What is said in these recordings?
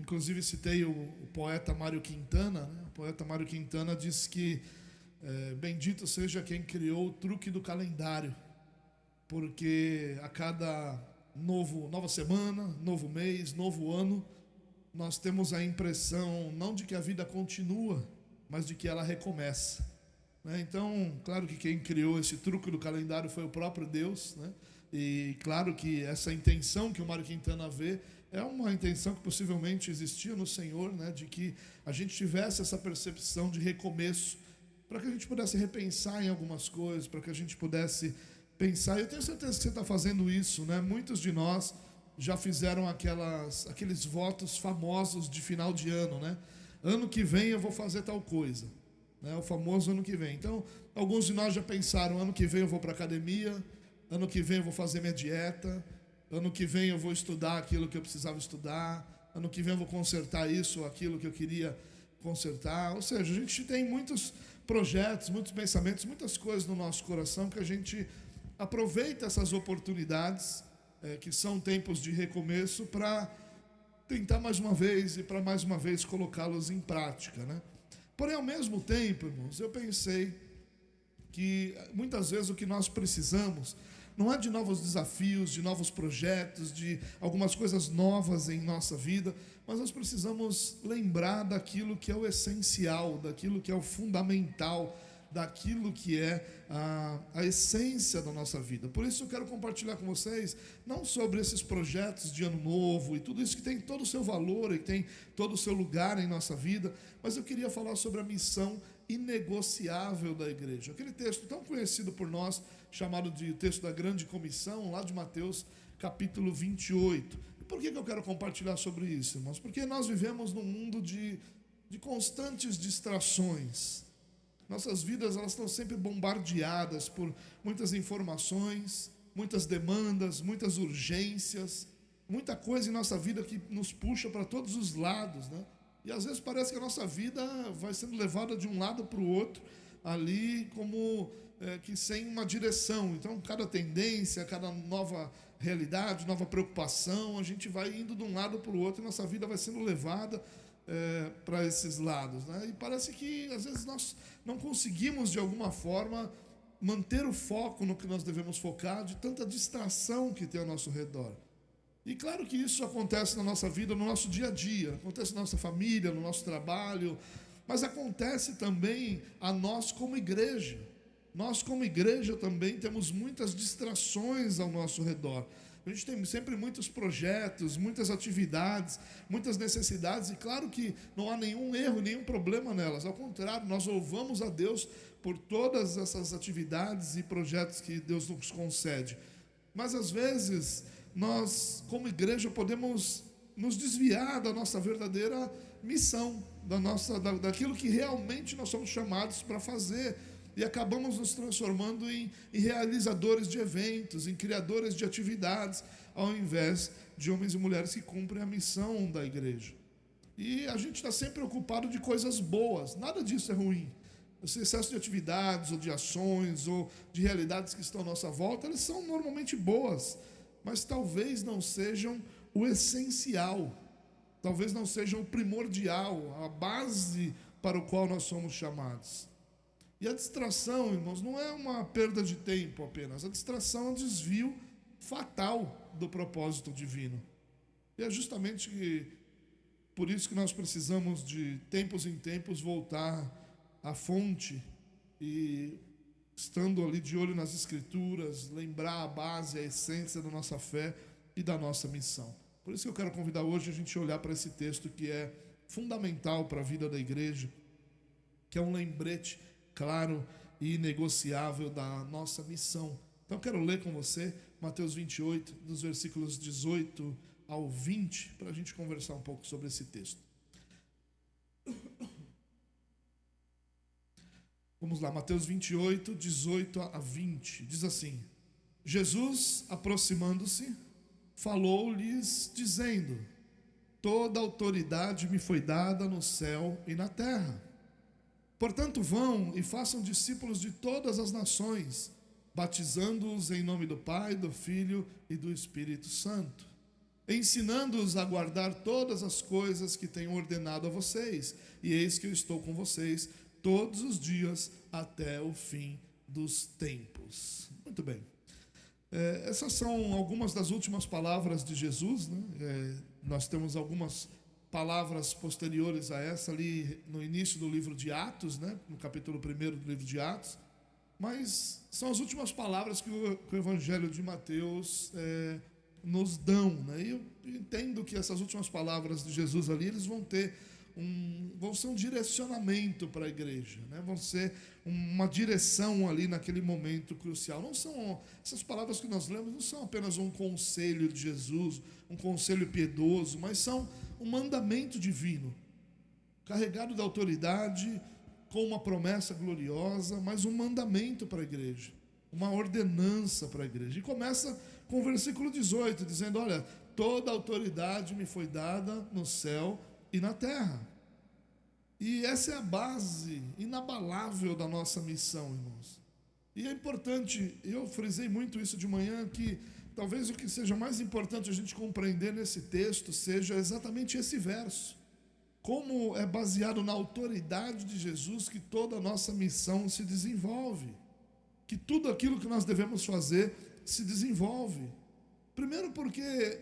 Inclusive citei o poeta Mário Quintana, né? O poeta Mário Quintana diz que bendito seja quem criou o truque do calendário, porque a cada nova semana, novo mês, novo ano, nós temos a impressão não de que a vida continua, mas de que ela recomeça, né? Então, claro que quem criou esse truque do calendário foi o próprio Deus, né? E claro que essa intenção que o Mário Quintana vê é uma intenção que possivelmente existia no Senhor, né? De que a gente tivesse essa percepção de recomeço, para que a gente pudesse repensar em algumas coisas, para que a gente pudesse pensar. Eu tenho certeza que você está fazendo isso, né? Muitos de nós já fizeram aqueles votos famosos de final de ano, né? Ano que vem eu vou fazer tal coisa, né? O famoso ano que vem. Então, alguns de nós já pensaram: ano que vem eu vou para a academia, ano que vem eu vou fazer minha dieta, ano que vem eu vou estudar aquilo que eu precisava estudar, ano que vem eu vou consertar isso ou aquilo que eu queria consertar. Ou seja, a gente tem muitos projetos, muitos pensamentos, muitas coisas no nosso coração que a gente aproveita essas oportunidades, que são tempos de recomeço, para tentar mais uma vez e para mais uma vez colocá-los em prática, né? Porém, ao mesmo tempo, irmãos, eu pensei que muitas vezes o que nós precisamos não é de novos desafios, de novos projetos, de algumas coisas novas em nossa vida, mas nós precisamos lembrar daquilo que é o essencial, daquilo que é o fundamental, daquilo que é a essência da nossa vida. Por isso eu quero compartilhar com vocês, não sobre esses projetos de ano novo e tudo isso que tem todo o seu valor e que tem todo o seu lugar em nossa vida, mas eu queria falar sobre a missão inegociável da igreja. Aquele texto tão conhecido por nós, chamado de texto da Grande Comissão, lá de Mateus, capítulo 28. E por que eu quero compartilhar sobre isso, irmãos? Porque nós vivemos num mundo de constantes distrações. Nossas vidas, elas estão sempre bombardeadas por muitas informações, muitas demandas, muitas urgências, muita coisa em nossa vida que nos puxa para todos os lados, né? E às vezes parece que a nossa vida vai sendo levada de um lado para o outro, ali como que sem uma direção. Então, cada tendência, cada nova realidade, nova preocupação, a gente vai indo de um lado para o outro e nossa vida vai sendo levada para esses lados, né? E parece que às vezes nós não conseguimos de alguma forma manter o foco no que nós devemos focar, de tanta distração que tem ao nosso redor. E claro que isso acontece na nossa vida, no nosso dia a dia, acontece na nossa família, no nosso trabalho, mas acontece também a nós como igreja. Nós como igreja também temos muitas distrações ao nosso redor. A gente tem sempre muitos projetos, muitas atividades, muitas necessidades, e claro que não há nenhum erro, nenhum problema nelas. Ao contrário, nós louvamos a Deus por todas essas atividades e projetos que Deus nos concede. Mas às vezes nós, como igreja, podemos nos desviar da nossa verdadeira missão, daquilo que realmente nós somos chamados para fazer. E acabamos nos transformando em realizadores de eventos, em criadores de atividades, ao invés de homens e mulheres que cumprem a missão da igreja. E a gente está sempre ocupado de coisas boas, nada disso é ruim. Esse excesso de atividades, ou de ações, ou de realidades que estão à nossa volta, elas são normalmente boas, mas talvez não sejam o essencial, talvez não sejam o primordial, a base para o qual nós somos chamados. E a distração, irmãos, não é uma perda de tempo apenas. A distração é um desvio fatal do propósito divino. E é justamente por isso que nós precisamos de tempos em tempos voltar à fonte e, estando ali de olho nas Escrituras, lembrar a base, a essência da nossa fé e da nossa missão. Por isso que eu quero convidar hoje a gente a olhar para esse texto que é fundamental para a vida da igreja, que é um lembrete claro e inegociável da nossa missão. Então eu quero ler com você Mateus 28, dos versículos 18 ao 20, para a gente conversar um pouco sobre esse texto. Vamos lá, Mateus 28, 18 a 20, diz assim: Jesus, aproximando-se, falou-lhes, dizendo: toda autoridade me foi dada no céu e na terra. Portanto, vão e façam discípulos de todas as nações, batizando-os em nome do Pai, do Filho e do Espírito Santo, ensinando-os a guardar todas as coisas que tenho ordenado a vocês. E eis que eu estou com vocês todos os dias até o fim dos tempos. Muito bem. Essas são algumas das últimas palavras de Jesus, né? Nós temos algumas palavras posteriores a essa ali no início do livro de Atos, né? No capítulo 1 do livro de Atos. Mas são as últimas palavras que o Evangelho de Mateus nos dão, né? E eu entendo que essas últimas palavras de Jesus ali, eles vão ser um direcionamento para a igreja, né? Vão ser uma direção ali naquele momento crucial. Não são essas palavras que nós lemos, não são apenas um conselho de Jesus, um conselho piedoso, mas são um mandamento divino, carregado da autoridade, com uma promessa gloriosa, mas um mandamento para a igreja, uma ordenança para a igreja. E começa com o versículo 18, dizendo: olha, toda autoridade me foi dada no céu e na terra. E essa é a base inabalável da nossa missão, irmãos. E é importante, eu frisei muito isso de manhã, que talvez o que seja mais importante a gente compreender nesse texto seja exatamente esse verso. Como é baseado na autoridade de Jesus que toda a nossa missão se desenvolve, que tudo aquilo que nós devemos fazer se desenvolve. Primeiro porque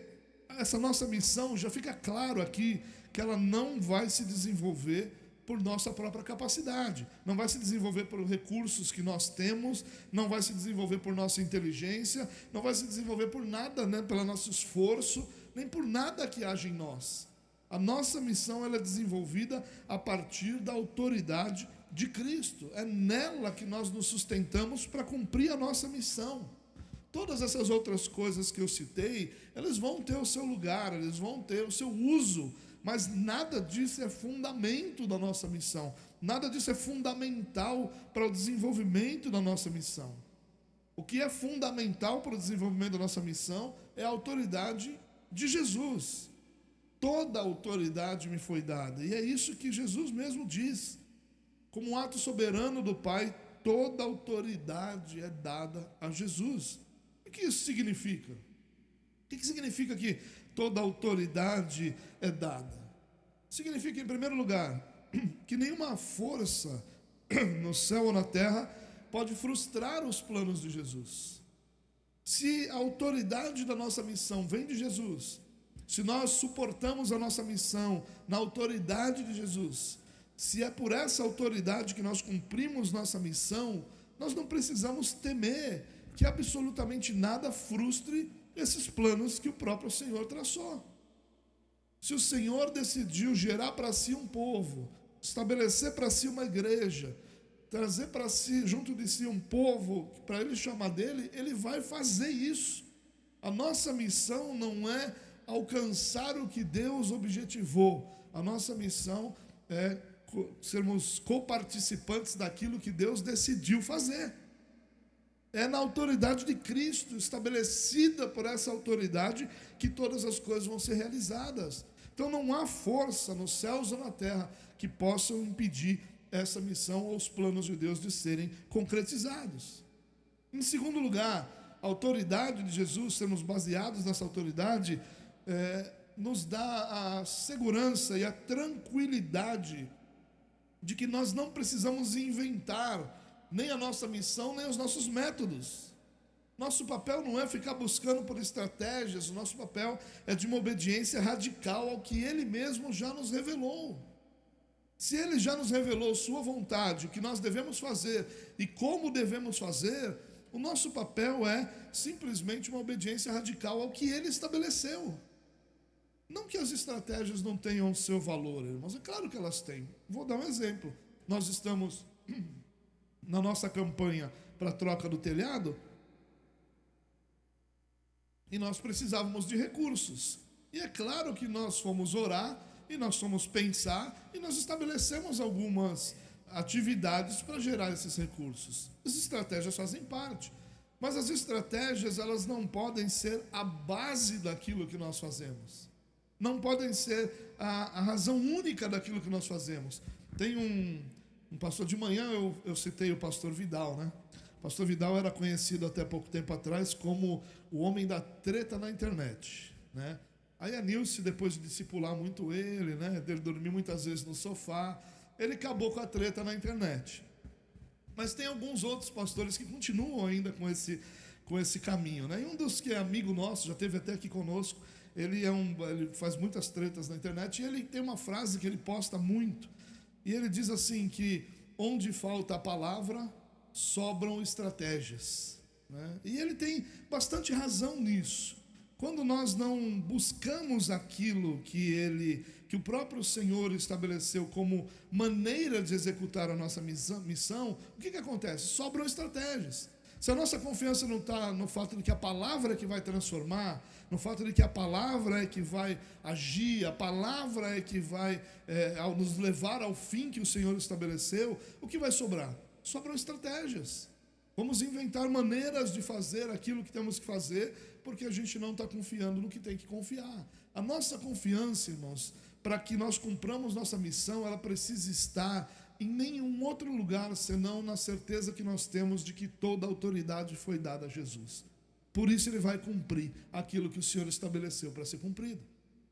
essa nossa missão, já fica claro aqui, que ela não vai se desenvolver por nossa própria capacidade, não vai se desenvolver por recursos que nós temos, não vai se desenvolver por nossa inteligência, não vai se desenvolver por nada, né, pelo nosso esforço, nem por nada que haja em nós. A nossa missão ela é desenvolvida a partir da autoridade de Cristo. É nela que nós nos sustentamos para cumprir a nossa missão. Todas essas outras coisas que eu citei, elas vão ter o seu lugar, eles vão ter o seu uso, mas nada disso é fundamento da nossa missão. Nada disso é fundamental para o desenvolvimento da nossa missão. O que é fundamental para o desenvolvimento da nossa missão é a autoridade de Jesus. Toda a autoridade me foi dada. E é isso que Jesus mesmo diz. Como um ato soberano do Pai, toda a autoridade é dada a Jesus. O que isso significa? O que significa que toda a autoridade é dada? Significa, em primeiro lugar, que nenhuma força no céu ou na terra pode frustrar os planos de Jesus. Se a autoridade da nossa missão vem de Jesus, se nós suportamos a nossa missão na autoridade de Jesus, se é por essa autoridade que nós cumprimos nossa missão, nós não precisamos temer que absolutamente nada frustre esses planos que o próprio Senhor traçou. Se o Senhor decidiu gerar para si um povo, estabelecer para si uma igreja, trazer para si, junto de si, um povo para ele chamar dele, ele vai fazer isso. A nossa missão não é alcançar o que Deus objetivou. A nossa missão é sermos coparticipantes daquilo que Deus decidiu fazer. É na autoridade de Cristo, estabelecida por essa autoridade, que todas as coisas vão ser realizadas. Então não há força nos céus ou na terra que possam impedir essa missão ou os planos de Deus de serem concretizados. Em segundo lugar, a autoridade de Jesus, sermos baseados nessa autoridade, nos dá a segurança e a tranquilidade de que nós não precisamos inventar nem a nossa missão, nem os nossos métodos. Nosso papel não é ficar buscando por estratégias, o nosso papel é de uma obediência radical ao que Ele mesmo já nos revelou. Se Ele já nos revelou sua vontade, o que nós devemos fazer e como devemos fazer, o nosso papel é simplesmente uma obediência radical ao que Ele estabeleceu. Não que as estratégias não tenham o seu valor, irmãos, é claro que elas têm. Vou dar um exemplo. Nós estamos na nossa campanha para a troca do telhado e nós precisávamos de recursos. E é claro que nós fomos orar e nós fomos pensar e nós estabelecemos algumas atividades para gerar esses recursos. As estratégias fazem parte, mas as estratégias elas não podem ser a base daquilo que nós fazemos. Não podem ser a razão única daquilo que nós fazemos. Tem um pastor, de manhã eu citei o pastor Vidal, né? O pastor Vidal era conhecido até pouco tempo atrás como o homem da treta na internet, né? Aí a Nilce, depois de discipular muito ele, né, dele dormir muitas vezes no sofá, ele acabou com a treta na internet. Mas tem alguns outros pastores que continuam ainda com esse caminho, né? E um dos que é amigo nosso, já esteve até aqui conosco, ele faz muitas tretas na internet, e ele tem uma frase que ele posta muito, e ele diz assim que onde falta a palavra, sobram estratégias, né? E ele tem bastante razão nisso. Quando nós não buscamos aquilo que o próprio Senhor estabeleceu como maneira de executar a nossa missão, o que acontece? Sobram estratégias. Se a nossa confiança não está no fato de que a palavra é que vai transformar, no fato de que a palavra é que vai agir, a palavra é que vai nos levar ao fim que o Senhor estabeleceu, o que vai sobrar? Sobram estratégias. Vamos inventar maneiras de fazer aquilo que temos que fazer, porque a gente não está confiando no que tem que confiar. A nossa confiança, irmãos, para que nós cumpramos nossa missão, ela precisa estar em nenhum outro lugar, senão na certeza que nós temos de que toda a autoridade foi dada a Jesus. Por isso ele vai cumprir aquilo que o Senhor estabeleceu para ser cumprido.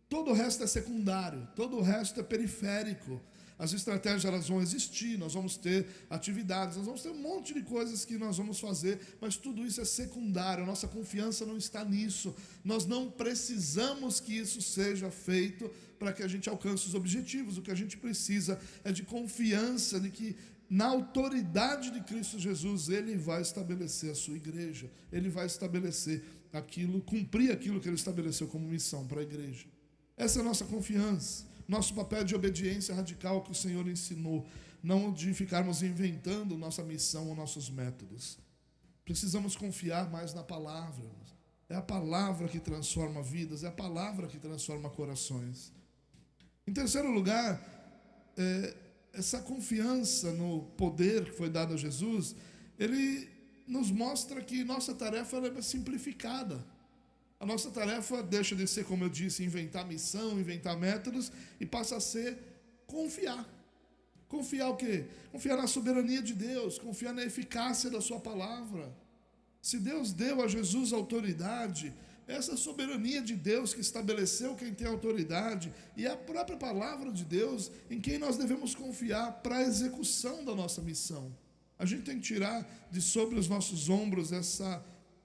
Todo o resto é secundário, todo o resto é periférico. As estratégias, elas vão existir, nós vamos ter atividades, nós vamos ter um monte de coisas que nós vamos fazer, mas tudo isso é secundário, a nossa confiança não está nisso. Nós não precisamos que isso seja feito para que a gente alcance os objetivos. O que a gente precisa é de confiança de que na autoridade de Cristo Jesus, Ele vai estabelecer a sua igreja, Ele vai estabelecer cumprir aquilo que Ele estabeleceu como missão para a igreja. Essa é a nossa confiança. Nosso papel de obediência radical que o Senhor ensinou, não de ficarmos inventando nossa missão ou nossos métodos. Precisamos confiar mais na palavra. É a palavra que transforma vidas, é a palavra que transforma corações. Em terceiro lugar, essa confiança no poder que foi dado a Jesus, ele nos mostra que nossa tarefa é simplificada. A nossa tarefa deixa de ser, como eu disse, inventar missão, inventar métodos, e passa a ser confiar. Confiar o quê? Confiar na soberania de Deus, confiar na eficácia da sua palavra. Se Deus deu a Jesus autoridade, essa soberania de Deus que estabeleceu quem tem autoridade, e a própria palavra de Deus em quem nós devemos confiar para a execução da nossa missão. A gente tem que tirar de sobre os nossos ombros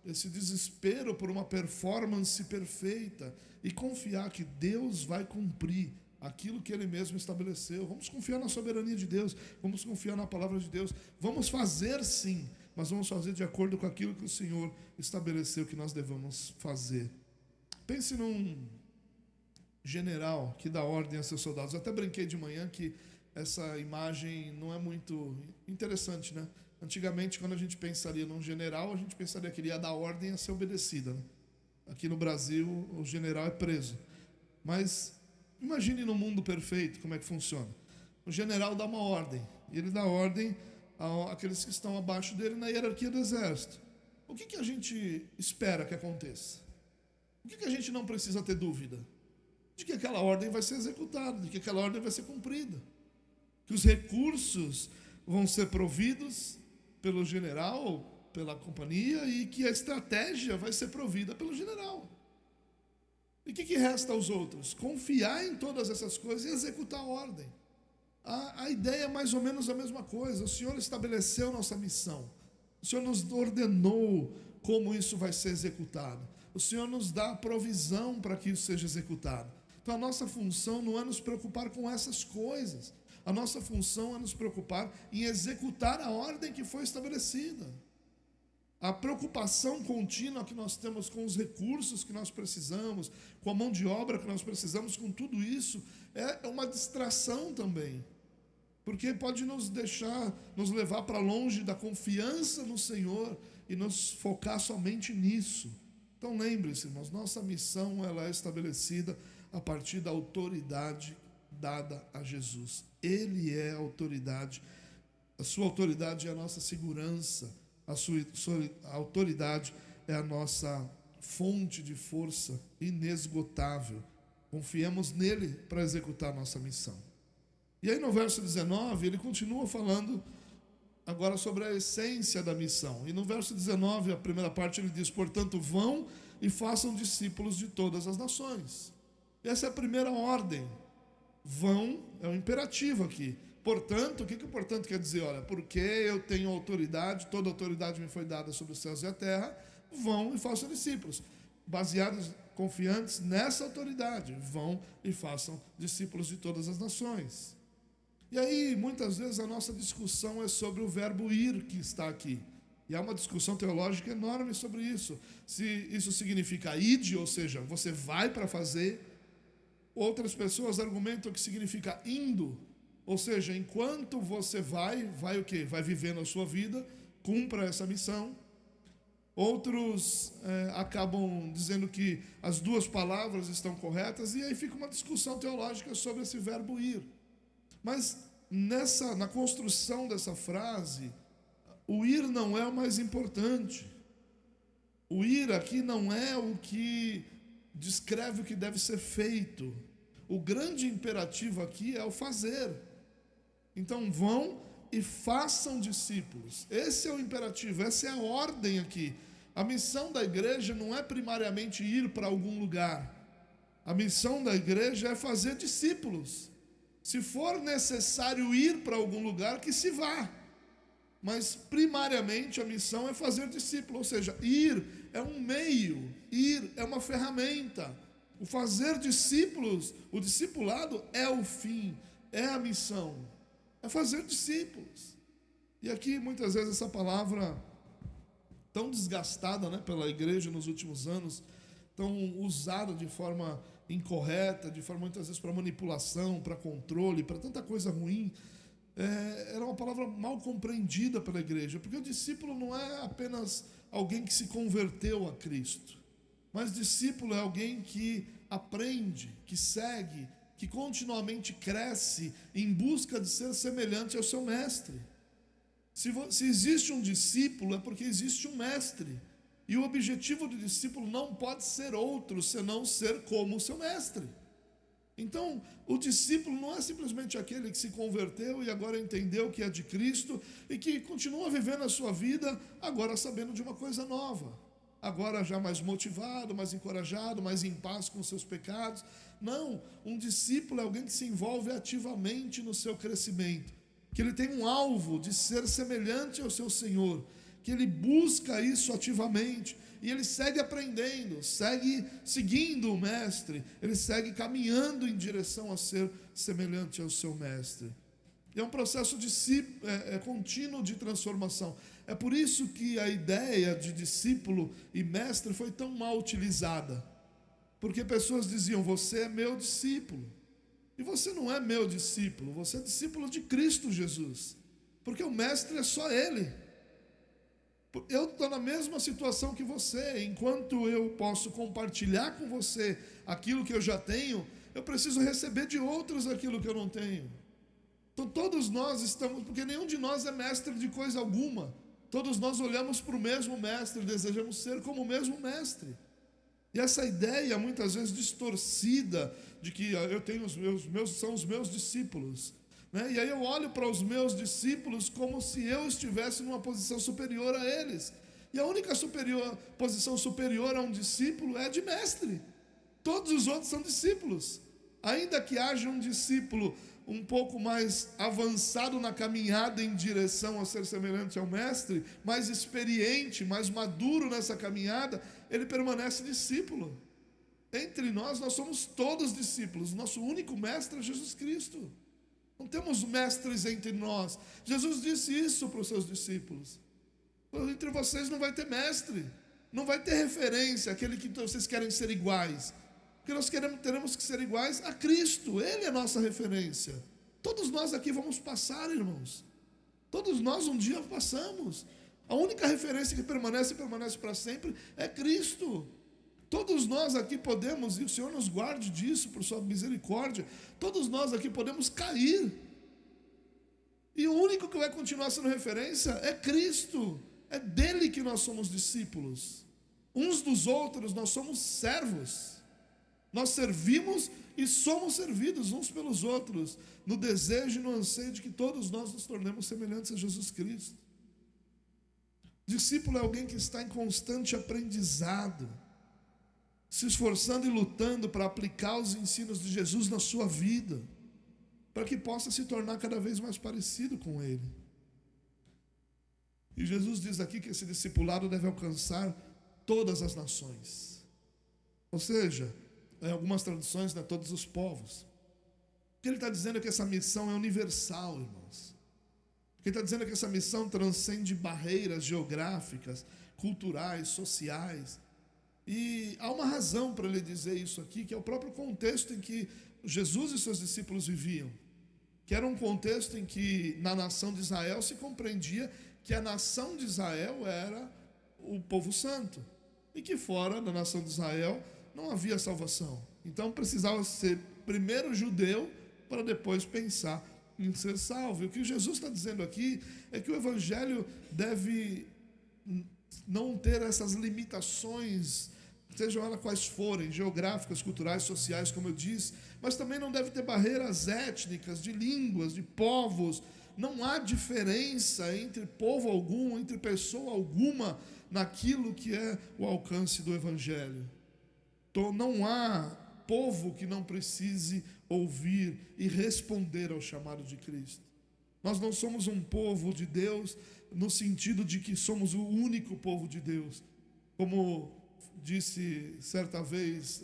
esse desespero por uma performance perfeita e confiar que Deus vai cumprir aquilo que Ele mesmo estabeleceu. Vamos confiar na soberania de Deus, vamos confiar na palavra de Deus, vamos fazer sim, mas vamos fazer de acordo com aquilo que o Senhor estabeleceu que nós devemos fazer. Pense num general que dá ordem a seus soldados. Eu até brinquei de manhã que essa imagem não é muito interessante, né? Antigamente, quando a gente pensaria num general, a gente pensaria que ele ia dar ordem a ser obedecida, né? Aqui no Brasil, o general é preso. Mas imagine no mundo perfeito como é que funciona. O general dá uma ordem, e ele dá ordem àqueles que estão abaixo dele na hierarquia do exército. O que a gente espera que aconteça? O que a gente não precisa ter dúvida? De que aquela ordem vai ser executada, de que aquela ordem vai ser cumprida. Que os recursos vão ser providos pelo general, pela companhia, e que a estratégia vai ser provida pelo general. E o que resta aos outros? Confiar em todas essas coisas e executar a ordem. A ideia é mais ou menos a mesma coisa. O Senhor estabeleceu nossa missão. O Senhor nos ordenou como isso vai ser executado. O Senhor nos dá a provisão para que isso seja executado. Então a nossa função não é nos preocupar com essas coisas. A nossa função é nos preocupar em executar a ordem que foi estabelecida. A preocupação contínua que nós temos com os recursos que nós precisamos, com a mão de obra que nós precisamos, com tudo isso, é uma distração também. Porque pode nos levar para longe da confiança no Senhor e nos focar somente nisso. Então lembre-se, irmãos, nossa missão ela é estabelecida a partir da autoridade dada a Jesus. Ele é a autoridade, a sua autoridade é a nossa segurança, a sua autoridade é a nossa fonte de força inesgotável. Confiemos nele para executar a nossa missão. E aí no verso 19, ele continua falando agora sobre a essência da missão. E no verso 19, a primeira parte, ele diz: portanto, vão e façam discípulos de todas as nações. Essa é a primeira ordem. Vão é um imperativo aqui. Portanto, o que o portanto quer dizer? Olha, porque eu tenho autoridade, toda autoridade me foi dada sobre os céus e a terra, vão e façam discípulos. Baseados, confiantes nessa autoridade, vão e façam discípulos de todas as nações. E aí, muitas vezes, a nossa discussão é sobre o verbo ir que está aqui. E há uma discussão teológica enorme sobre isso. Se isso significa ide, ou seja, você vai para fazer. Outras pessoas argumentam que significa indo, ou seja, enquanto você vai o quê? Vai vivendo a sua vida, cumpra essa missão. Outros acabam dizendo que as duas palavras estão corretas, e aí fica uma discussão teológica sobre esse verbo ir. Mas na construção dessa frase, o ir não é o mais importante. O ir aqui não é o que descreve o que deve ser feito. O grande imperativo aqui é o fazer. Então vão e façam discípulos. Esse é o imperativo, essa é a ordem aqui. A missão da igreja não é primariamente ir para algum lugar. A missão da igreja é fazer discípulos. Se for necessário ir para algum lugar, que se vá. Mas primariamente a missão é fazer discípulos, ou seja, ir é um meio, ir é uma ferramenta. O fazer discípulos, o discipulado é o fim, é a missão, é fazer discípulos. E aqui muitas vezes essa palavra tão desgastada, né, pela igreja nos últimos anos, tão usada de forma incorreta, de forma muitas vezes para manipulação, para controle, para tanta coisa ruim, era uma palavra mal compreendida pela igreja, porque o discípulo não é apenas alguém que se converteu a Cristo, mas discípulo é alguém que aprende, que segue, que continuamente cresce em busca de ser semelhante ao seu mestre. Se existe um discípulo, é porque existe um mestre. E o objetivo do discípulo não pode ser outro, senão ser como o seu mestre. Então, o discípulo não é simplesmente aquele que se converteu e agora entendeu que é de Cristo e que continua vivendo a sua vida agora sabendo de uma coisa nova. Agora já mais motivado, mais encorajado, mais em paz com os seus pecados. Não, um discípulo é alguém que se envolve ativamente no seu crescimento, que ele tem um alvo de ser semelhante ao seu Senhor, que ele busca isso ativamente, e ele segue aprendendo, segue seguindo o mestre, ele segue caminhando em direção a ser semelhante ao seu mestre. É um processo contínuo de transformação. É por isso que a ideia de discípulo e mestre foi tão mal utilizada. Porque pessoas diziam, você é meu discípulo. E você não é meu discípulo, você é discípulo de Cristo Jesus. Porque o mestre é só Ele. Eu estou na mesma situação que você. Enquanto eu posso compartilhar com você aquilo que eu já tenho, eu preciso receber de outros aquilo que eu não tenho. Então todos nós estamos, porque nenhum de nós é mestre de coisa alguma. Todos nós olhamos para o mesmo mestre, desejamos ser como o mesmo mestre. E essa ideia muitas vezes distorcida de que eu tenho são os meus discípulos, né? E aí eu olho para os meus discípulos como se eu estivesse numa posição superior a eles. E a única posição superior a um discípulo é de mestre. Todos os outros são discípulos. Ainda que haja um discípulo um pouco mais avançado na caminhada em direção a ser semelhante ao mestre, mais experiente, mais maduro nessa caminhada, ele permanece discípulo. Entre nós somos todos discípulos. Nosso único mestre é Jesus Cristo. Não temos mestres entre nós. Jesus disse isso para os seus discípulos. Entre vocês não vai ter mestre, não vai ter referência, aquele que vocês querem ser iguais. Porque nós teremos que ser iguais a Cristo. Ele é a nossa referência. Todos nós aqui vamos passar, irmãos. Todos nós um dia passamos. A única referência que permanece para sempre é Cristo. Todos nós aqui podemos, e o Senhor nos guarde disso por sua misericórdia, todos nós aqui podemos cair. E o único que vai continuar sendo referência é Cristo. É dele que nós somos discípulos. Uns dos outros nós somos servos. Nós servimos e somos servidos uns pelos outros, no desejo e no anseio de que todos nós nos tornemos semelhantes a Jesus Cristo. Discípulo é alguém que está em constante aprendizado. se esforçando e lutando para aplicar os ensinos de Jesus na sua vida, para que possa se tornar cada vez mais parecido com Ele. E Jesus diz aqui que esse discipulado deve alcançar todas as nações. Ou seja, em algumas traduções, né, todos os povos. O que ele está dizendo é que essa missão é universal, irmãos. O que ele está dizendo é que essa missão transcende barreiras geográficas, culturais, sociais. E há uma razão para ele dizer isso aqui, que é o próprio contexto em que Jesus e seus discípulos viviam. Que era um contexto em que na nação de Israel se compreendia que a nação de Israel era o povo santo. E que fora da nação de Israel não havia salvação. Então precisava ser primeiro judeu para depois pensar em ser salvo. E o que Jesus está dizendo aqui é que o evangelho deve não ter essas limitações, sejam elas quais forem, geográficas, culturais, sociais, como eu disse, mas também não deve ter barreiras étnicas, de línguas, de povos. Não há diferença entre povo algum, entre pessoa alguma, naquilo que é o alcance do evangelho. Então, não há povo que não precise ouvir e responder ao chamado de Cristo. Nós não somos um povo de Deus no sentido de que somos o único povo de Deus. Como disse certa vez,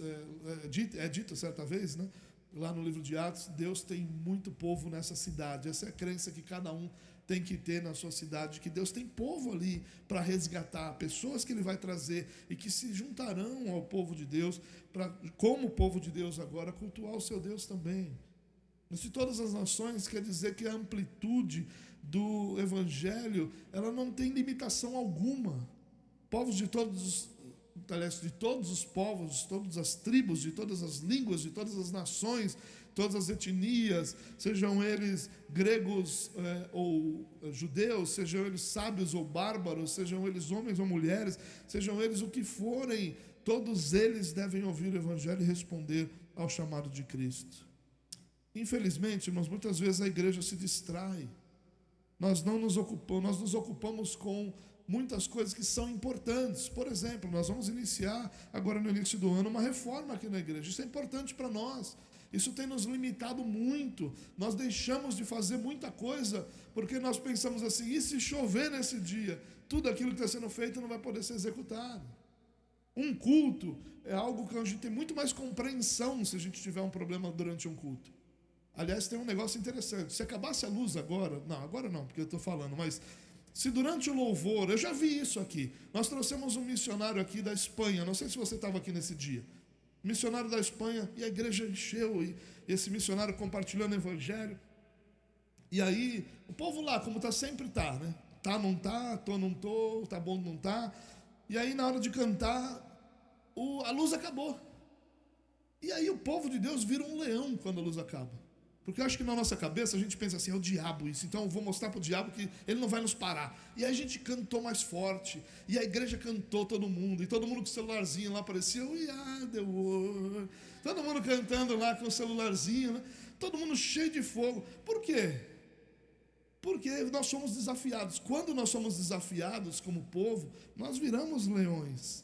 dito certa vez, né? Lá no livro de Atos, Deus tem muito povo nessa cidade. Essa é a crença que cada um tem que ter na sua cidade, que Deus tem povo ali para resgatar, pessoas que Ele vai trazer e que se juntarão ao povo de Deus, para, como povo de Deus agora, cultuar o seu Deus também. De todas as nações quer dizer que a amplitude do Evangelho, ela não tem limitação alguma. Povos de todos os povos, de todas as tribos, de todas as línguas, de todas as nações, todas as etnias, sejam eles gregos ou judeus, sejam eles sábios ou bárbaros, sejam eles homens ou mulheres, sejam eles o que forem, todos eles devem ouvir o Evangelho e responder ao chamado de Cristo. Infelizmente, irmãos, muitas vezes a igreja se distrai. Nós nos ocupamos com muitas coisas que são importantes. Por exemplo, nós vamos iniciar agora no início do ano uma reforma aqui na igreja. Isso é importante para nós. Isso tem nos limitado muito. Nós deixamos de fazer muita coisa porque nós pensamos assim: e se chover nesse dia? Tudo aquilo que está sendo feito não vai poder ser executado. Um culto é algo que a gente tem muito mais compreensão se a gente tiver um problema durante um culto. Aliás, tem um negócio interessante. Se acabasse a luz agora não, porque eu estou falando, mas se durante o louvor, eu já vi isso aqui, nós trouxemos um missionário aqui da Espanha, não sei se você estava aqui nesse dia, missionário da Espanha, e a igreja encheu, e esse missionário compartilhando o evangelho, e aí, o povo lá, como sempre está, né? Tá, não tá, tô, não tô, tá bom, não tá, e aí na hora de cantar, a luz acabou, e aí o povo de Deus vira um leão quando a luz acaba. Porque eu acho que na nossa cabeça a gente pensa assim: é o diabo isso, então eu vou mostrar para o diabo que ele não vai nos parar. E aí a gente cantou mais forte, e a igreja cantou todo mundo, e todo mundo com o celularzinho lá parecia We are the world. Todo mundo cantando lá com o celularzinho, né? Todo mundo cheio de fogo. Por quê? Porque nós somos desafiados. Quando nós somos desafiados como povo, nós viramos leões.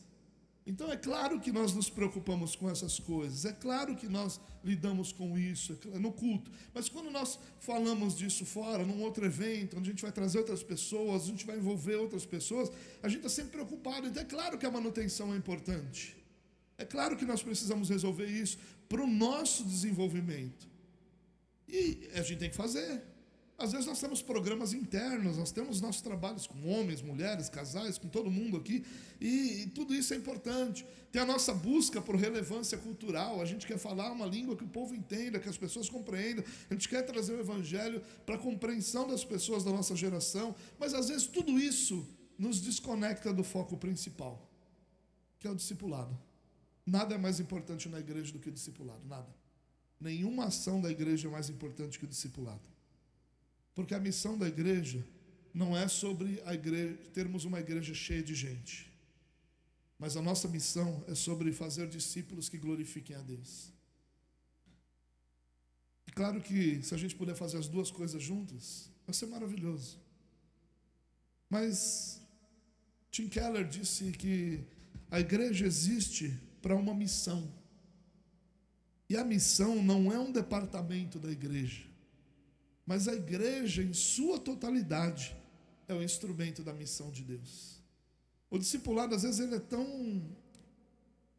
Então é claro que nós nos preocupamos com essas coisas, é claro que nós lidamos com isso no culto, mas quando nós falamos disso fora, num outro evento, onde a gente vai trazer outras pessoas, a gente vai envolver outras pessoas, a gente está sempre preocupado. Então é claro que a manutenção é importante, é claro que nós precisamos resolver isso para o nosso desenvolvimento, e a gente tem que fazer. Às vezes nós temos programas internos, nós temos nossos trabalhos com homens, mulheres, casais, com todo mundo aqui, e tudo isso é importante. Tem a nossa busca por relevância cultural, a gente quer falar uma língua que o povo entenda, que as pessoas compreendam, a gente quer trazer o evangelho para a compreensão das pessoas da nossa geração, mas às vezes tudo isso nos desconecta do foco principal, que é o discipulado. Nada é mais importante na igreja do que o discipulado, nada. Nenhuma ação da igreja é mais importante que o discipulado. Porque a missão da igreja não é sobre a igreja, termos uma igreja cheia de gente. Mas a nossa missão é sobre fazer discípulos que glorifiquem a Deus. E claro que se a gente puder fazer as duas coisas juntas, vai ser maravilhoso. Mas Tim Keller disse que a igreja existe para uma missão. E a missão não é um departamento da igreja, mas a igreja em sua totalidade é o instrumento da missão de Deus. O discipulado, às vezes, ele é tão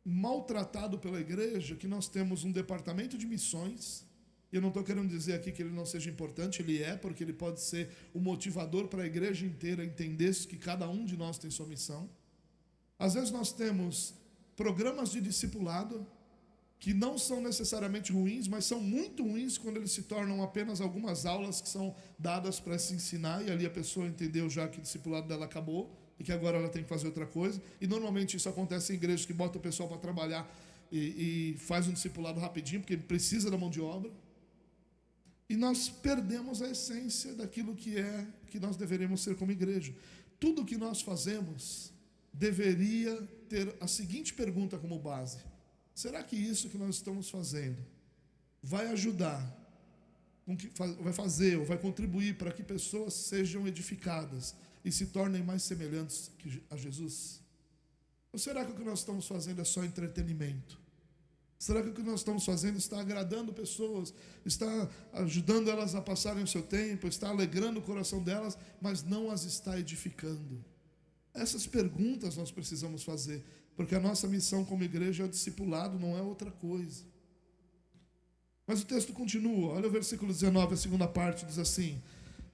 maltratado pela igreja que nós temos um departamento de missões. E eu não estou querendo dizer aqui que ele não seja importante, ele é, porque ele pode ser o motivador para a igreja inteira entender que cada um de nós tem sua missão. Às vezes nós temos programas de discipulado que não são necessariamente ruins, mas são muito ruins quando eles se tornam apenas algumas aulas que são dadas para se ensinar, e ali a pessoa entendeu já que o discipulado dela acabou e que agora ela tem que fazer outra coisa. E normalmente isso acontece em igrejas que botam o pessoal para trabalhar e faz um discipulado rapidinho, porque precisa da mão de obra. E nós perdemos a essência daquilo que nós deveríamos ser como igreja. Tudo que nós fazemos deveria ter a seguinte pergunta como base: será que isso que nós estamos fazendo vai ajudar, vai fazer ou vai contribuir para que pessoas sejam edificadas e se tornem mais semelhantes a Jesus? Ou será que o que nós estamos fazendo é só entretenimento? Será que o que nós estamos fazendo está agradando pessoas, está ajudando elas a passarem o seu tempo, está alegrando o coração delas, mas não as está edificando? Essas perguntas nós precisamos fazer, porque a nossa missão como igreja é o discipulado, não é outra coisa. Mas o texto continua, olha o versículo 19, a segunda parte diz assim,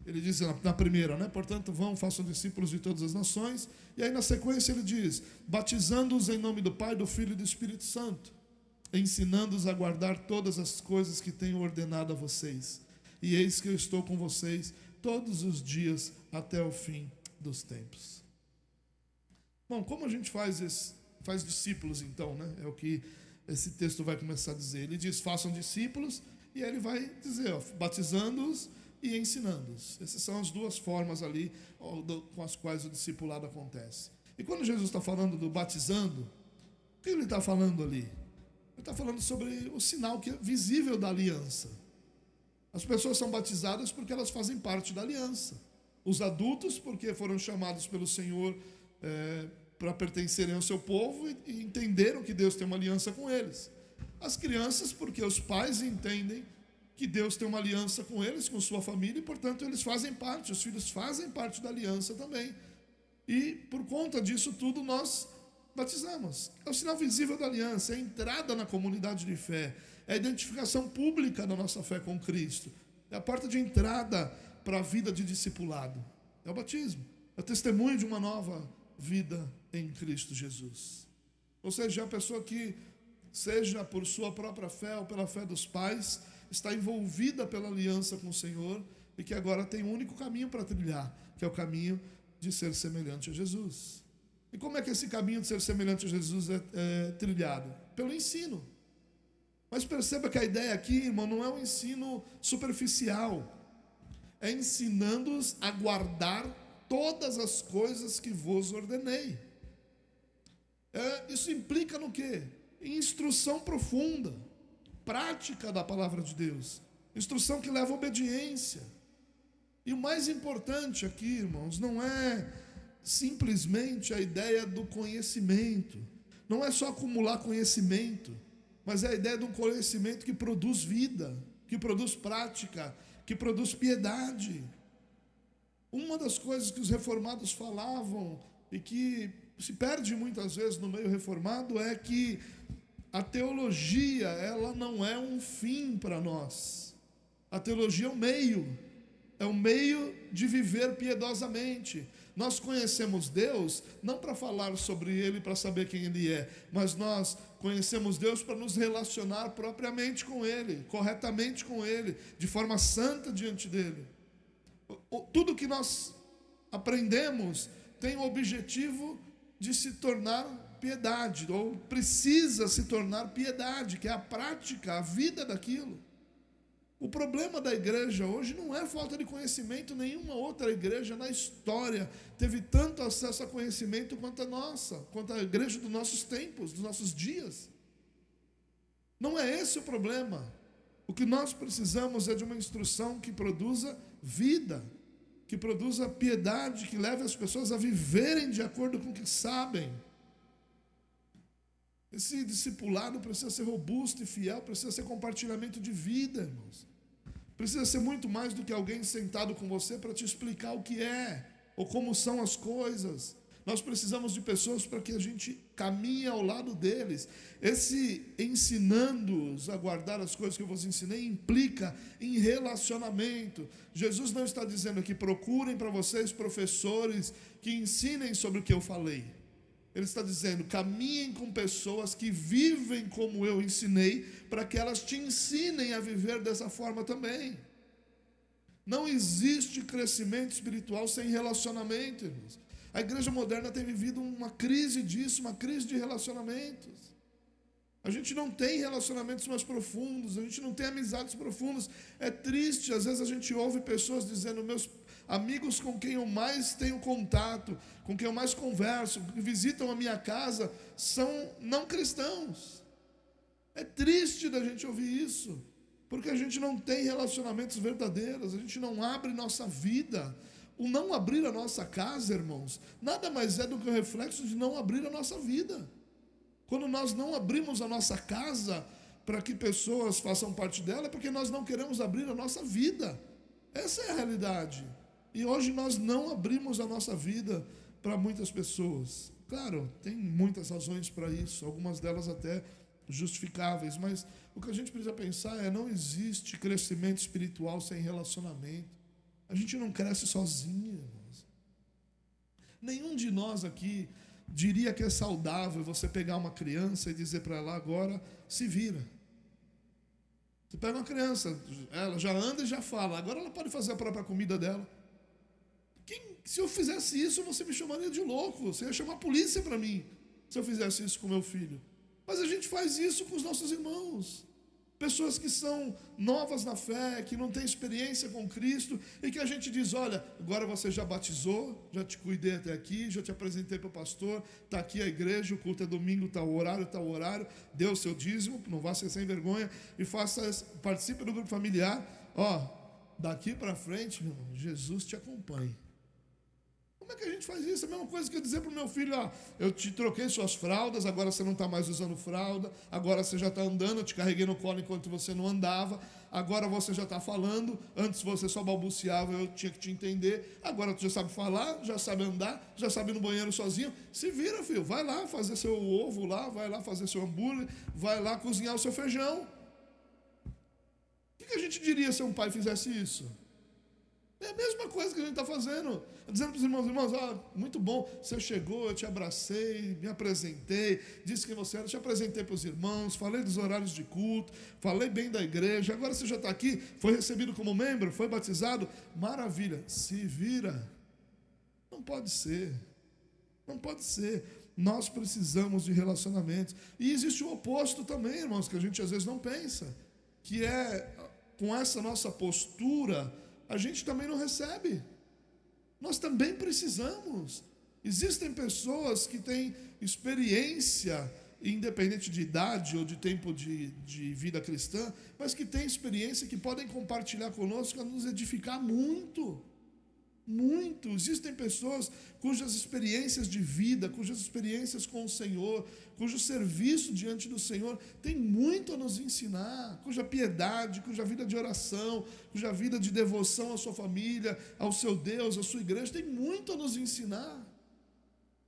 ele diz na primeira, né? Portanto, vão, façam discípulos de todas as nações, e aí na sequência ele diz, batizando-os em nome do Pai, do Filho e do Espírito Santo, ensinando-os a guardar todas as coisas que tenho ordenado a vocês. E eis que eu estou com vocês todos os dias até o fim dos tempos. Bom, como a gente faz discípulos então, né? É o que esse texto vai começar a dizer. Ele diz, façam discípulos, e aí ele vai dizer, batizando-os e ensinando-os. Essas são as duas formas ali com as quais o discipulado acontece. E quando Jesus está falando do batizando, o que ele está falando ali? Ele está falando sobre o sinal que é visível da aliança. As pessoas são batizadas porque elas fazem parte da aliança. Os adultos porque foram chamados pelo Senhor para pertencerem ao seu povo e entenderam que Deus tem uma aliança com eles. As crianças porque os pais entendem que Deus tem uma aliança com eles, com sua família, e portanto eles fazem parte, os filhos fazem parte da aliança também. E por conta disso tudo nós batizamos. É o sinal visível da aliança, é a entrada na comunidade de fé, é a identificação pública da nossa fé com Cristo, é a porta de entrada para a vida de discipulado, é o batismo, é o testemunho de uma nova vida em Cristo Jesus. Ou seja, a pessoa que, seja por sua própria fé ou pela fé dos pais, está envolvida pela aliança com o Senhor e que agora tem um único caminho para trilhar, que é o caminho de ser semelhante a Jesus. E como é que esse caminho de ser semelhante a Jesus é trilhado? Pelo ensino. Mas perceba que a ideia aqui, irmão, não é um ensino superficial. É ensinando-os a guardar todas as coisas que vos ordenei. Isso implica no quê? Em instrução profunda, prática da palavra de Deus. Instrução que leva à obediência. E o mais importante aqui, irmãos, não é simplesmente a ideia do conhecimento. Não é só acumular conhecimento, mas é a ideia de um conhecimento que produz vida, que produz prática, que produz piedade. Uma das coisas que os reformados falavam e que se perde muitas vezes no meio reformado é que a teologia, ela não é um fim para nós. A teologia é um meio de viver piedosamente. Nós conhecemos Deus não para falar sobre Ele, para saber quem Ele é, mas nós conhecemos Deus para nos relacionar propriamente com Ele, corretamente com Ele, de forma santa diante dEle. Tudo que nós aprendemos tem o objetivo de se tornar piedade, ou precisa se tornar piedade, que é a prática, a vida daquilo. O problema da igreja hoje não é falta de conhecimento. Nenhuma outra igreja na história teve tanto acesso a conhecimento quanto a nossa, quanto a igreja dos nossos tempos, dos nossos dias. Não é esse o problema. O que nós precisamos é de uma instrução que produza vida, que produza piedade, que leve as pessoas a viverem de acordo com o que sabem. Esse discipulado precisa ser robusto e fiel, precisa ser compartilhamento de vida, irmãos. Precisa ser muito mais do que alguém sentado com você para te explicar o que é, ou como são as coisas. Nós precisamos de pessoas para que a gente caminhe ao lado deles. Esse ensinando-os a guardar as coisas que eu vos ensinei implica em relacionamento. Jesus não está dizendo aqui, procurem para vocês professores que ensinem sobre o que eu falei. Ele está dizendo, caminhem com pessoas que vivem como eu ensinei, para que elas te ensinem a viver dessa forma também. Não existe crescimento espiritual sem relacionamento, irmãos. A igreja moderna tem vivido uma crise disso, uma crise de relacionamentos. A gente não tem relacionamentos mais profundos, a gente não tem amizades profundas. É triste, às vezes a gente ouve pessoas dizendo, meus amigos com quem eu mais tenho contato, com quem eu mais converso, que visitam a minha casa, são não cristãos. É triste da gente ouvir isso, porque a gente não tem relacionamentos verdadeiros, a gente não abre nossa vida. O não abrir a nossa casa, irmãos, nada mais é do que o reflexo de não abrir a nossa vida. Quando nós não abrimos a nossa casa para que pessoas façam parte dela, é porque nós não queremos abrir a nossa vida. Essa é a realidade. E hoje nós não abrimos a nossa vida para muitas pessoas. Claro, tem muitas razões para isso, algumas delas até justificáveis, mas o que a gente precisa pensar é, não existe crescimento espiritual sem relacionamento. A gente não cresce sozinho, irmãos. Nenhum de nós aqui diria que é saudável você pegar uma criança e dizer para ela, agora se vira. Você pega uma criança, ela já anda e já fala, agora ela pode fazer a própria comida dela. Se eu fizesse isso, você me chamaria de louco, você ia chamar a polícia para mim, se eu fizesse isso com meu filho. Mas a gente faz isso com os nossos irmãos. Pessoas que são novas na fé, que não têm experiência com Cristo, e que a gente diz, olha, agora você já batizou, já te cuidei até aqui, já te apresentei para o pastor, está aqui a igreja, o culto é domingo, está o horário, dê o seu dízimo, não vá ser sem vergonha, e participe do grupo familiar, daqui para frente, meu irmão, Jesus te acompanhe. Como é que a gente faz isso? É a mesma coisa que eu dizer para o meu filho, eu te troquei suas fraldas, agora você não está mais usando fralda, agora você já está andando, eu te carreguei no colo enquanto você não andava, agora você já está falando, antes você só balbuciava, eu tinha que te entender, agora tu já sabe falar, já sabe andar, já sabe ir no banheiro sozinho, se vira, filho, vai lá fazer seu ovo lá, vai lá fazer seu hambúrguer, vai lá cozinhar o seu feijão. O que a gente diria se um pai fizesse isso? É a mesma coisa que a gente está fazendo. Dizendo para os irmãos, muito bom, você chegou, eu te abracei, me apresentei, disse quem você era, te apresentei para os irmãos, falei dos horários de culto, falei bem da igreja, agora você já está aqui, foi recebido como membro, foi batizado, maravilha, se vira. Não pode ser, não pode ser. Nós precisamos de relacionamentos. E existe o oposto também, irmãos, que a gente às vezes não pensa, que é com essa nossa postura, a gente também não recebe. Nós também precisamos. Existem pessoas que têm experiência, independente de idade ou de tempo de vida cristã, mas que têm experiência, que podem compartilhar conosco, a nos edificar muito. Muito. Existem pessoas cujas experiências de vida, cujas experiências com o Senhor, cujo serviço diante do Senhor tem muito a nos ensinar, cuja piedade, cuja vida de oração, cuja vida de devoção à sua família, ao seu Deus, à sua igreja, tem muito a nos ensinar.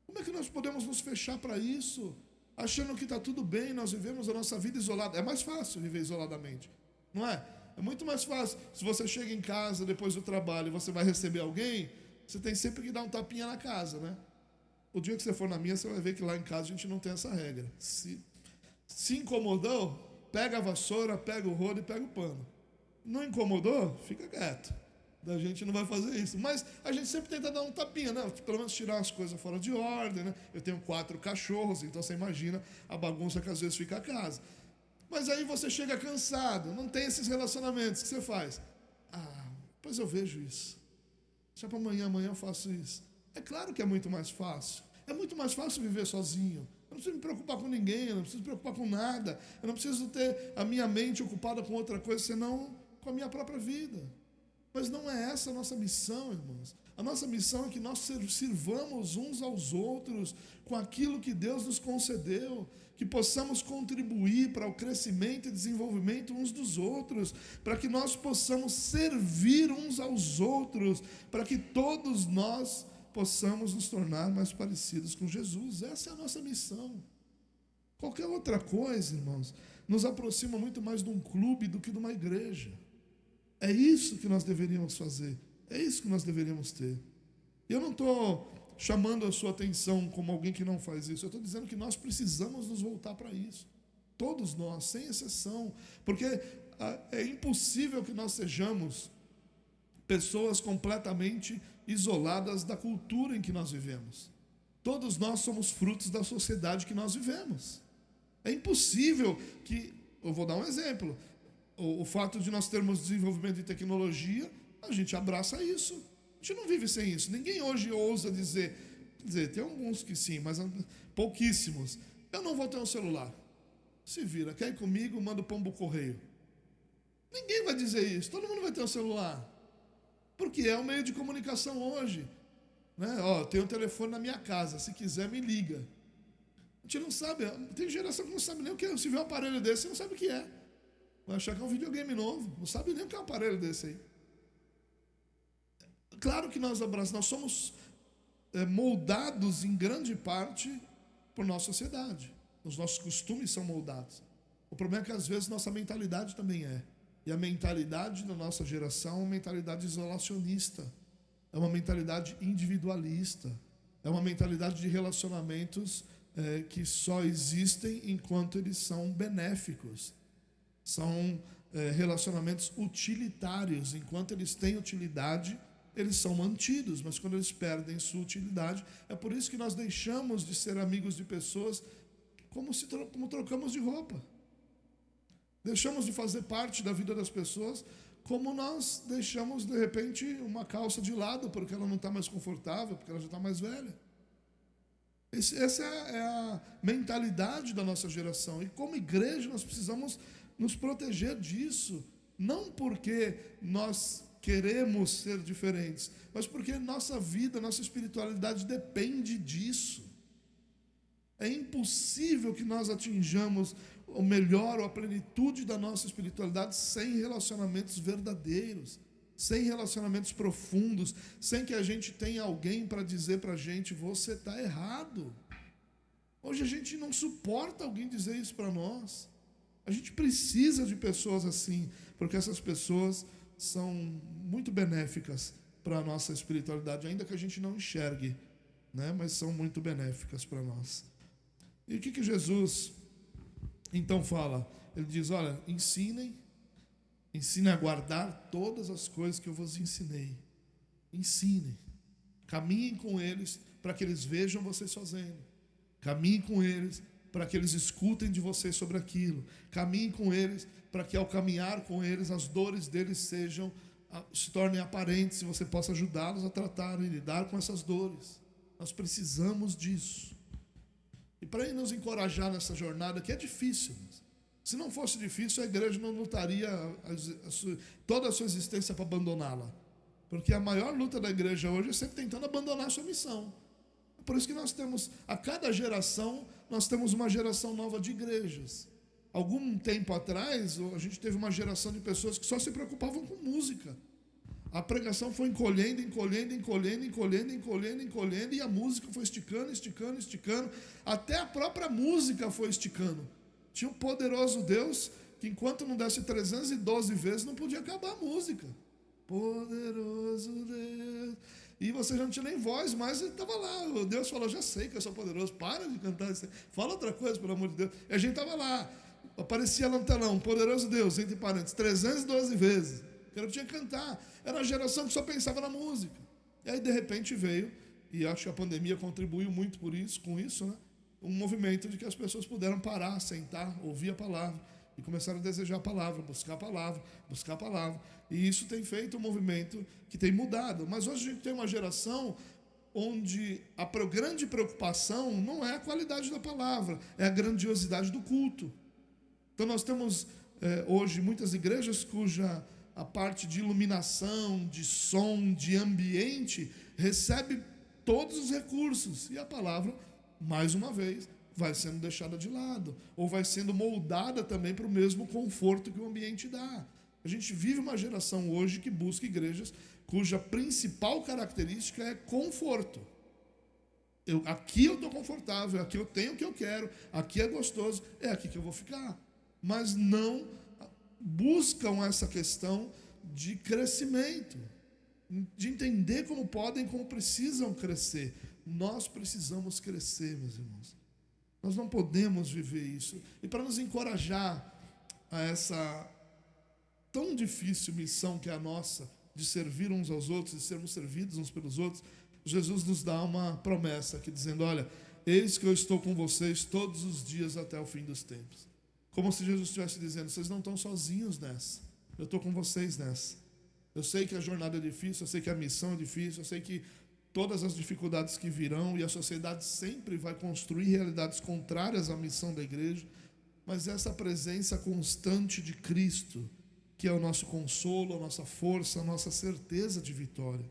Como é que nós podemos nos fechar para isso? Achando que está tudo bem, nós vivemos a nossa vida isolada. É mais fácil viver isoladamente, não é? É muito mais fácil. Se você chega em casa depois do trabalho e você vai receber alguém, você tem sempre que dar um tapinha na casa, né? O dia que você for na minha, você vai ver que lá em casa a gente não tem essa regra. Se incomodou, pega a vassoura, pega o rodo e pega o pano. Não incomodou, fica quieto. A gente não vai fazer isso. Mas a gente sempre tenta dar um tapinha, né? Pelo menos tirar as coisas fora de ordem, né? Eu tenho 4 cachorros, então você imagina a bagunça que às vezes fica a casa. Mas aí você chega cansado, não tem esses relacionamentos, o que você faz? Depois eu vejo isso. Já para amanhã eu faço isso. É claro que é muito mais fácil. É muito mais fácil viver sozinho. Eu não preciso me preocupar com ninguém, eu não preciso me preocupar com nada. Eu não preciso ter a minha mente ocupada com outra coisa, senão com a minha própria vida. Mas não é essa a nossa missão, irmãos. A nossa missão é que nós sirvamos uns aos outros com aquilo que Deus nos concedeu, que possamos contribuir para o crescimento e desenvolvimento uns dos outros, para que nós possamos servir uns aos outros, para que todos nós possamos nos tornar mais parecidos com Jesus. Essa é a nossa missão. Qualquer outra coisa, irmãos, nos aproxima muito mais de um clube do que de uma igreja. É isso que nós deveríamos fazer. É isso que nós deveríamos ter. Eu não estou chamando a sua atenção como alguém que não faz isso. Eu estou dizendo que nós precisamos nos voltar para isso. Todos nós, sem exceção. Porque é impossível que nós sejamos pessoas completamente isoladas da cultura em que nós vivemos. Todos nós somos frutos da sociedade que nós vivemos. É impossível que... Eu vou dar um exemplo. O fato de nós termos desenvolvimento de tecnologia, a gente abraça isso. A gente não vive sem isso. Ninguém hoje ousa dizer, quer dizer, tem alguns que sim, mas pouquíssimos. Eu não vou ter um celular. Se vira, quer ir comigo, manda o pombo correio. Ninguém vai dizer isso. Todo mundo vai ter um celular. Porque é um meio de comunicação hoje. Né? Ó, tem um telefone na minha casa, se quiser me liga. A gente não sabe, tem geração que não sabe nem o que é. Se vê um aparelho desse, você não sabe o que é. Vai achar que é um videogame novo. Não sabe nem o que é um aparelho desse aí. Claro que nós somos moldados em grande parte por nossa sociedade. Os nossos costumes são moldados. O problema é que às vezes nossa mentalidade também é. E a mentalidade da nossa geração é uma mentalidade isolacionista. É uma mentalidade individualista. É uma mentalidade de relacionamentos que só existem enquanto eles são benéficos. São relacionamentos utilitários. Enquanto eles têm utilidade, eles são mantidos. Mas quando eles perdem sua utilidade, é por isso que nós deixamos de ser amigos de pessoas como trocamos de roupa. Deixamos de fazer parte da vida das pessoas como nós deixamos, de repente, uma calça de lado porque ela não está mais confortável, porque ela já está mais velha. Essa é a mentalidade da nossa geração. E como igreja nós precisamos nos proteger disso. Não porque nós queremos ser diferentes, mas porque nossa vida, nossa espiritualidade depende disso. É impossível que nós atinjamos o melhor ou a plenitude da nossa espiritualidade sem relacionamentos verdadeiros, sem relacionamentos profundos, sem que a gente tenha alguém para dizer para a gente, você está errado. Hoje a gente não suporta alguém dizer isso para nós. A gente precisa de pessoas assim, porque essas pessoas são muito benéficas para a nossa espiritualidade, ainda que a gente não enxergue, né? Mas são muito benéficas para nós. E o que Jesus então fala? Ele diz, olha, ensinem a guardar todas as coisas que eu vos ensinei. Ensinem. Caminhem com eles para que eles vejam vocês fazendo. Caminhem com eles para que eles escutem de vocês sobre aquilo. Caminhem com eles para que ao caminhar com eles as dores deles se tornem aparentes e você possa ajudá-los a tratar e lidar com essas dores. Nós precisamos disso. E para nos encorajar nessa jornada, que é difícil. Se não fosse difícil, a igreja não lutaria toda a sua existência para abandoná-la. Porque a maior luta da igreja hoje é sempre tentando abandonar a sua missão. Por isso que nós temos, a cada geração, nós temos uma geração nova de igrejas. Algum tempo atrás, a gente teve uma geração de pessoas que só se preocupavam com música. A pregação foi encolhendo, e a música foi esticando, até a própria música foi esticando. Tinha um poderoso Deus que enquanto não desse 312 vezes não podia acabar a música. Poderoso Deus. E você já não tinha nem voz, mas ele estava lá. O Deus falou, já sei que eu sou poderoso, para de cantar isso aí. Fala outra coisa, pelo amor de Deus. E a gente estava lá, aparecia lá no telão, poderoso Deus, entre parênteses, 312 vezes. Que eu tinha que cantar. Era uma geração que só pensava na música. E aí, de repente, veio, e acho que a pandemia contribuiu muito com isso, né? Um movimento de que as pessoas puderam parar, sentar, ouvir a palavra, e começaram a desejar a palavra, buscar a palavra. E isso tem feito um movimento que tem mudado. Mas hoje a gente tem uma geração onde a grande preocupação não é a qualidade da palavra, é a grandiosidade do culto. Então nós temos hoje muitas igrejas cuja a parte de iluminação, de som, de ambiente, recebe todos os recursos. E a palavra, mais uma vez, vai sendo deixada de lado, ou vai sendo moldada também para o mesmo conforto que o ambiente dá. A gente vive uma geração hoje que busca igrejas cuja principal característica é conforto. Aqui eu estou confortável, aqui eu tenho o que eu quero, aqui é gostoso, é aqui que eu vou ficar. Mas não buscam essa questão de crescimento, de entender como podem, como precisam crescer. Nós precisamos crescer, meus irmãos. Nós não podemos viver isso. E para nos encorajar a essa tão difícil missão que é a nossa, de servir uns aos outros, de sermos servidos uns pelos outros, Jesus nos dá uma promessa aqui, dizendo: olha, eis que eu estou com vocês todos os dias até o fim dos tempos. Como se Jesus estivesse dizendo: vocês não estão sozinhos nessa, eu estou com vocês nessa. Eu sei que a jornada é difícil, eu sei que a missão é difícil, eu sei que todas as dificuldades que virão, e a sociedade sempre vai construir realidades contrárias à missão da igreja, mas essa presença constante de Cristo, que é o nosso consolo, a nossa força, a nossa certeza de vitória.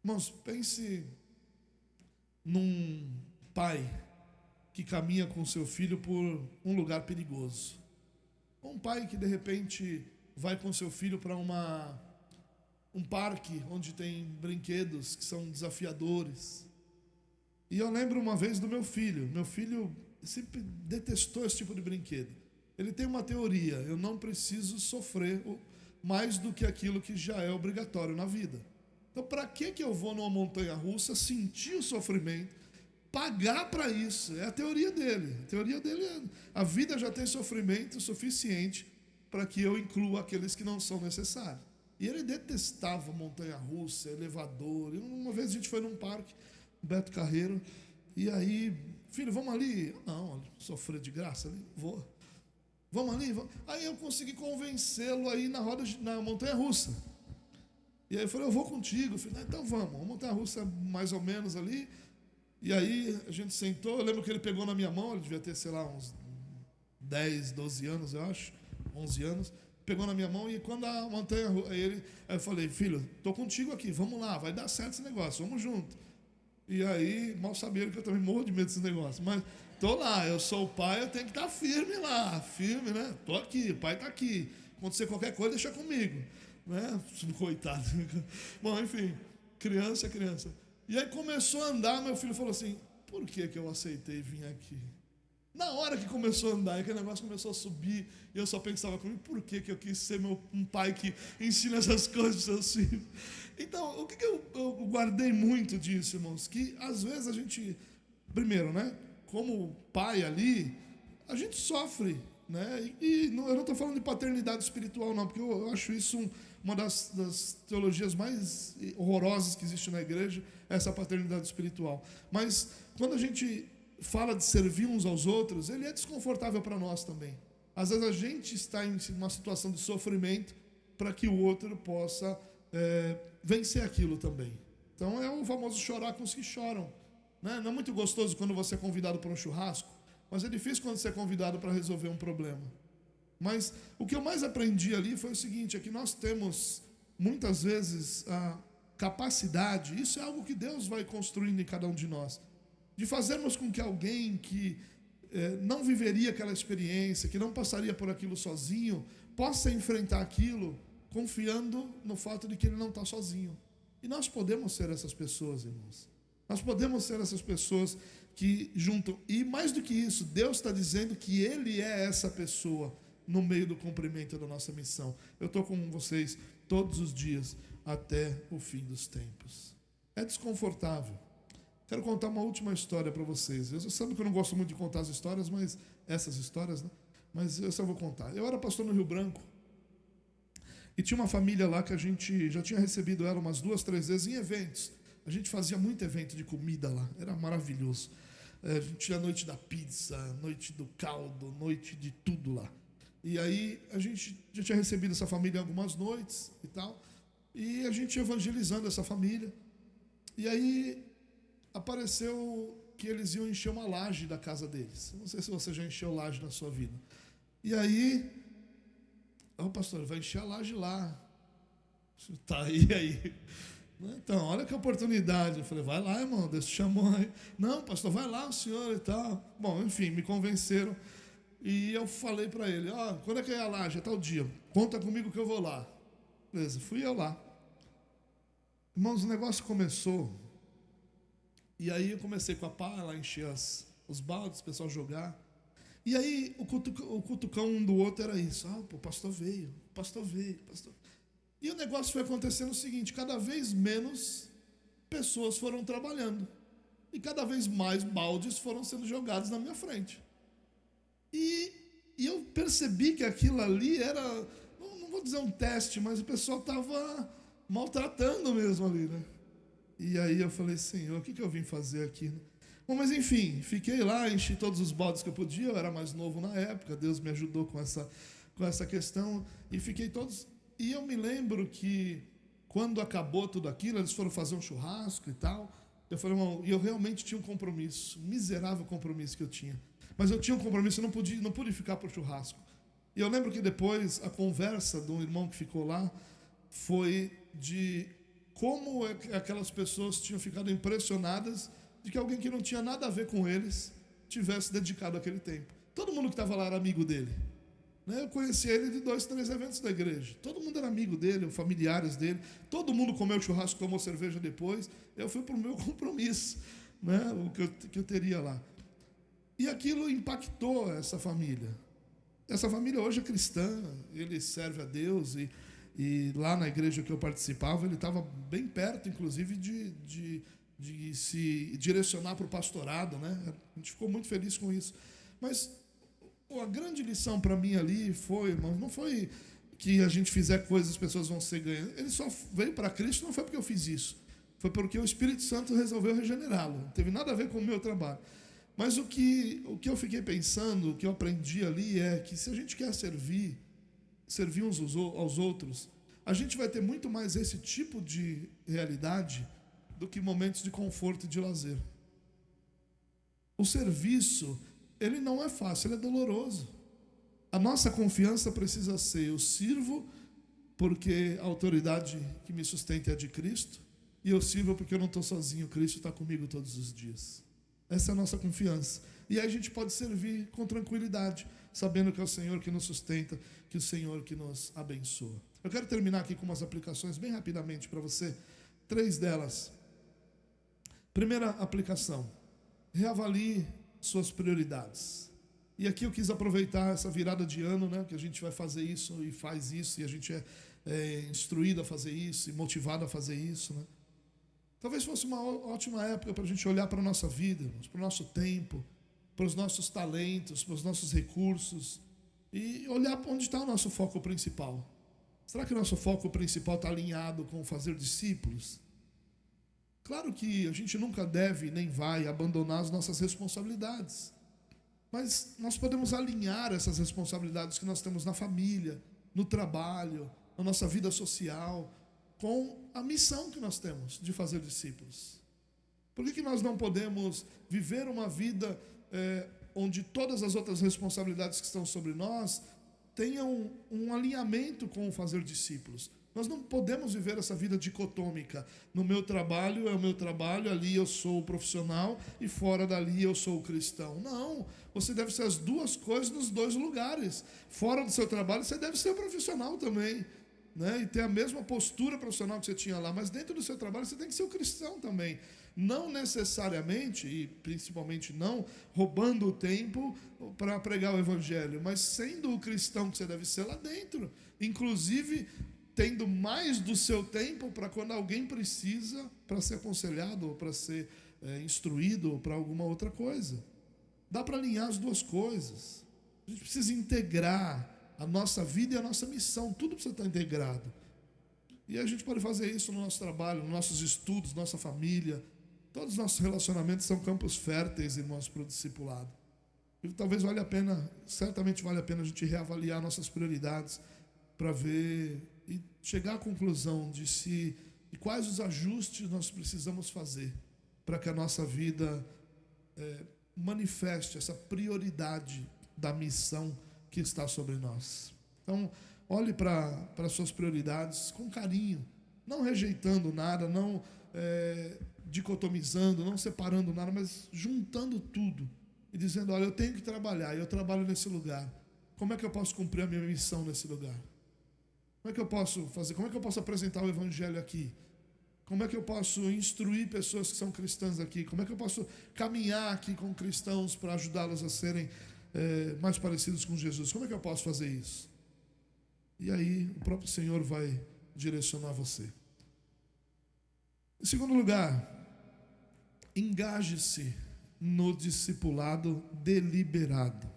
Irmãos, pense num pai que caminha com seu filho por um lugar perigoso. Um pai que de repente vai com seu filho para um parque onde tem brinquedos que são desafiadores. E eu lembro uma vez do meu filho. Meu filho sempre detestou esse tipo de brinquedo. Ele tem uma teoria: eu não preciso sofrer mais do que aquilo que já é obrigatório na vida. Então, para que eu vou numa montanha-russa, sentir o sofrimento, pagar para isso? É a teoria dele. A teoria dele é: a vida já tem sofrimento suficiente para que eu inclua aqueles que não são necessários. E ele detestava montanha-russa, elevador. E uma vez a gente foi num parque, Beto Carreiro, e aí: filho, vamos ali? Não, sofrer de graça ali? Vou. Vamos ali? Vamos. Aí eu consegui convencê-lo aí na montanha-russa. E aí eu falei: eu vou contigo. Falei: então vamos. A montanha-russa mais ou menos ali. E aí a gente sentou. Eu lembro que ele pegou na minha mão. Ele devia ter, sei lá, uns 10, 12 anos, eu acho. 11 anos. Pegou na minha mão, e quando a montanha-russa... Aí eu falei: filho, tô contigo aqui. Vamos lá, vai dar certo esse negócio. Vamos junto. E aí, mal sabia ele que eu também morro de medo desse negócio. Mas tô lá, eu sou o pai, eu tenho que estar firme lá. Firme, né? Tô aqui, o pai tá aqui. Acontecer qualquer coisa, deixa comigo. Né? Coitado. Bom, enfim, criança é criança. E aí começou a andar, meu filho falou assim: por que eu aceitei vir aqui? Na hora que começou a andar, aquele negócio começou a subir, e eu só pensava comigo: por que eu quis ser um pai que ensina essas coisas para os seus filhos? Então, o que eu guardei muito disso, irmãos? Que às vezes a gente, primeiro, né, como pai ali, a gente sofre, né? E não, eu não estou falando de paternidade espiritual, não, porque eu acho isso uma das teologias mais horrorosas que existe na igreja, essa paternidade espiritual. Mas quando a gente fala de servir uns aos outros, ele é desconfortável para nós também. Às vezes a gente está em uma situação de sofrimento para que o outro possa vencer aquilo também. Então é o famoso chorar com os que choram, né? Não é muito gostoso quando você é convidado para um churrasco, mas é difícil quando você é convidado para resolver um problema. Mas o que eu mais aprendi ali foi o seguinte: é que nós temos muitas vezes a capacidade, isso é algo que Deus vai construindo em cada um de nós, de fazermos com que alguém que não viveria aquela experiência, que não passaria por aquilo sozinho, possa enfrentar aquilo confiando no fato de que ele não está sozinho. E nós podemos ser essas pessoas, irmãos. Nós podemos ser essas pessoas que juntam. E mais do que isso, Deus está dizendo que Ele é essa pessoa no meio do cumprimento da nossa missão. Eu estou com vocês todos os dias até o fim dos tempos. É desconfortável. Quero contar uma última história para vocês. Eu sabe que eu não gosto muito de contar as histórias, mas essas histórias, né? Mas eu só vou contar. Eu era pastor no Rio Branco, e tinha uma família lá que a gente já tinha recebido ela umas 2, 3 vezes em eventos. A gente fazia muito evento de comida lá, era maravilhoso. A gente tinha noite da pizza, noite do caldo, noite de tudo lá. E aí a gente já tinha recebido essa família algumas noites e tal, e a gente evangelizando essa família. E aí apareceu que eles iam encher uma laje da casa deles. Não sei se você já encheu laje na sua vida. E aí Ô pastor, vai encher a laje lá. Tá aí. Então, olha que oportunidade. Eu falei, vai lá, irmão, Deus te chamou aí. Não, pastor, vai lá o senhor e tal. Bom, enfim, me convenceram. E eu falei para ele, quando é que é a laje? É tal dia. Conta comigo que eu vou lá. Beleza, fui eu lá. Irmãos, o negócio começou. E aí eu comecei com a pá, lá encher os baldes, o pessoal jogar. E aí o cutucão um do outro era isso. O pastor veio, pastor. E o negócio foi acontecendo o seguinte, cada vez menos pessoas foram trabalhando. E cada vez mais baldes foram sendo jogados na minha frente. E eu percebi que aquilo ali era, não vou dizer um teste, mas o pessoal estava maltratando mesmo ali, né? E aí eu falei, Senhor, o que eu vim fazer aqui? Bom, mas enfim, fiquei lá, enchi todos os baldes que eu podia, eu era mais novo na época, Deus me ajudou com essa questão, e fiquei todos... E eu me lembro que, quando acabou tudo aquilo, eles foram fazer um churrasco e tal, eu falei, irmão, e eu realmente tinha um compromisso, um miserável compromisso que eu tinha. Mas eu tinha um compromisso, eu não pude ficar por churrasco. E eu lembro que depois, a conversa do irmão que ficou lá, foi de como aquelas pessoas tinham ficado impressionadas de que alguém que não tinha nada a ver com eles tivesse dedicado aquele tempo. Todo mundo que estava lá era amigo dele. Eu conheci ele de 2, 3 eventos da igreja. Todo mundo era amigo dele, familiares dele. Todo mundo comeu churrasco, tomou cerveja depois. Eu fui para o meu compromisso, o que eu teria lá. E aquilo impactou essa família. Essa família hoje é cristã, ele serve a Deus e lá na igreja que eu participava, ele estava bem perto, inclusive, de se direcionar para o pastorado, A gente ficou muito feliz com isso. Mas a grande lição para mim ali foi, irmão, não foi que a gente fizer coisas as pessoas vão ser ganhas. Ele só veio para Cristo, não foi porque eu fiz isso. Foi porque o Espírito Santo resolveu regenerá-lo. Não teve nada a ver com o meu trabalho. Mas o que eu fiquei pensando, o que eu aprendi ali é que se a gente quer servir uns aos outros, a gente vai ter muito mais esse tipo de realidade do que momentos de conforto e de lazer. O serviço, ele não é fácil, ele é doloroso. A nossa confiança precisa ser, eu sirvo porque a autoridade que me sustenta é de Cristo, e eu sirvo porque eu não estou sozinho, Cristo está comigo todos os dias. Essa é a nossa confiança. E aí a gente pode servir com tranquilidade, sabendo que é o Senhor que nos sustenta, que é o Senhor que nos abençoa. Eu quero terminar aqui com umas aplicações bem rapidamente para você. 3 delas. Primeira aplicação. Reavalie suas prioridades. E aqui eu quis aproveitar essa virada de ano, que a gente vai fazer isso e faz isso, e a gente é instruído a fazer isso e motivado a fazer isso, Talvez fosse uma ótima época para a gente olhar para a nossa vida, para o nosso tempo, para os nossos talentos, para os nossos recursos e olhar para onde está o nosso foco principal. Será que o nosso foco principal está alinhado com fazer discípulos? Claro que a gente nunca deve nem vai abandonar as nossas responsabilidades, mas nós podemos alinhar essas responsabilidades que nós temos na família, no trabalho, na nossa vida social, com a missão que nós temos de fazer discípulos. Por que nós não podemos viver uma vida onde todas as outras responsabilidades que estão sobre nós tenham um alinhamento com o fazer discípulos? Nós não podemos viver essa vida dicotômica. No meu trabalho é o meu trabalho, ali eu sou o profissional e fora dali eu sou o cristão. Não, você deve ser as duas coisas nos 2 lugares. Fora do seu trabalho você deve ser profissional também. E ter a mesma postura profissional que você tinha lá, mas dentro do seu trabalho você tem que ser o cristão também. Não necessariamente, e principalmente não, roubando o tempo para pregar o evangelho, mas sendo o cristão que você deve ser lá dentro. Inclusive, tendo mais do seu tempo para quando alguém precisa, para ser aconselhado, ou para ser instruído, ou para alguma outra coisa. Dá para alinhar as 2 coisas. A gente precisa integrar a nossa vida e a nossa missão, tudo precisa estar integrado. E a gente pode fazer isso no nosso trabalho, nos nossos estudos, nossa família. Todos os nossos relacionamentos são campos férteis, irmãos, para o discipulado. E talvez valha a pena, certamente vale a pena a gente reavaliar nossas prioridades para ver e chegar à conclusão de quais os ajustes nós precisamos fazer para que a nossa vida manifeste essa prioridade da missão que está sobre nós. Então, olhe para as suas prioridades com carinho, não rejeitando nada, não dicotomizando, não separando nada, mas juntando tudo e dizendo: olha, eu tenho que trabalhar, eu trabalho nesse lugar. Como é que eu posso cumprir a minha missão nesse lugar? Como é que eu posso fazer? Como é que eu posso apresentar o Evangelho aqui? Como é que eu posso instruir pessoas que são cristãs aqui? Como é que eu posso caminhar aqui com cristãos para ajudá-los a serem mais parecidos com Jesus? Como é que eu posso fazer isso? E aí o próprio Senhor vai direcionar você. Em segundo lugar, engaje-se no discipulado deliberado.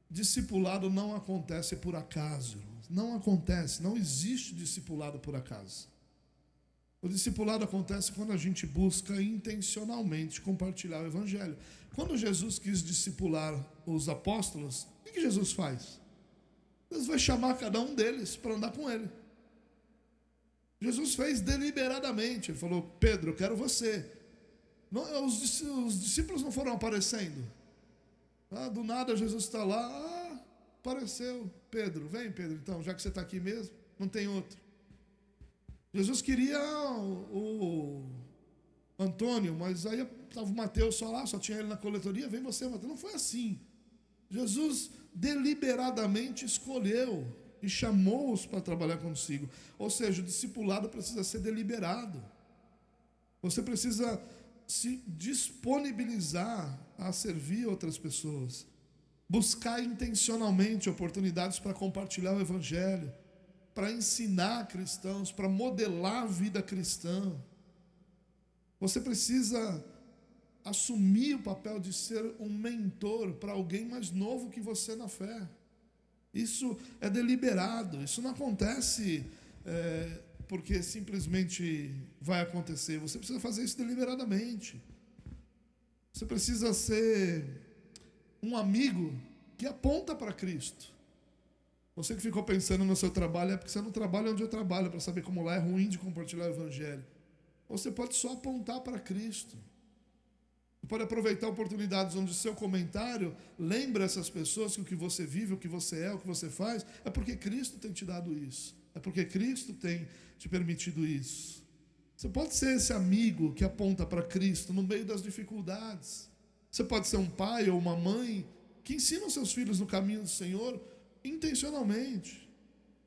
Discipulado não acontece por acaso, irmãos. Não acontece, não existe discipulado por acaso. O discipulado acontece quando a gente busca intencionalmente compartilhar o Evangelho. Quando Jesus quis discipular os apóstolos, o que Jesus faz? Jesus vai chamar cada um deles para andar com ele. Jesus fez deliberadamente. Ele falou: Pedro, eu quero você. Não, os discípulos não foram aparecendo. Do nada Jesus está lá. Apareceu. Pedro, vem Pedro, então, já que você está aqui mesmo, não tem outro. Jesus queria o Antônio, mas aí estava o Mateus só lá, só tinha ele na coletoria. Vem você, Mateus. Não foi assim. Jesus deliberadamente escolheu e chamou-os para trabalhar consigo. Ou seja, o discipulado precisa ser deliberado. Você precisa se disponibilizar a servir outras pessoas. Buscar intencionalmente oportunidades para compartilhar o Evangelho, para ensinar cristãos, para modelar a vida cristã. Você precisa assumir o papel de ser um mentor para alguém mais novo que você na fé. Isso é deliberado, isso não acontece porque simplesmente vai acontecer. Você precisa fazer isso deliberadamente. Você precisa ser um amigo que aponta para Cristo. Você que ficou pensando no seu trabalho, é porque você não trabalha onde eu trabalho, para saber como lá é ruim de compartilhar o Evangelho. Você pode só apontar para Cristo. Você pode aproveitar oportunidades onde o seu comentário lembra essas pessoas que o que você vive, o que você é, o que você faz, é porque Cristo tem te dado isso. É porque Cristo tem te permitido isso. Você pode ser esse amigo que aponta para Cristo no meio das dificuldades. Você pode ser um pai ou uma mãe que ensina os seus filhos no caminho do Senhor intencionalmente,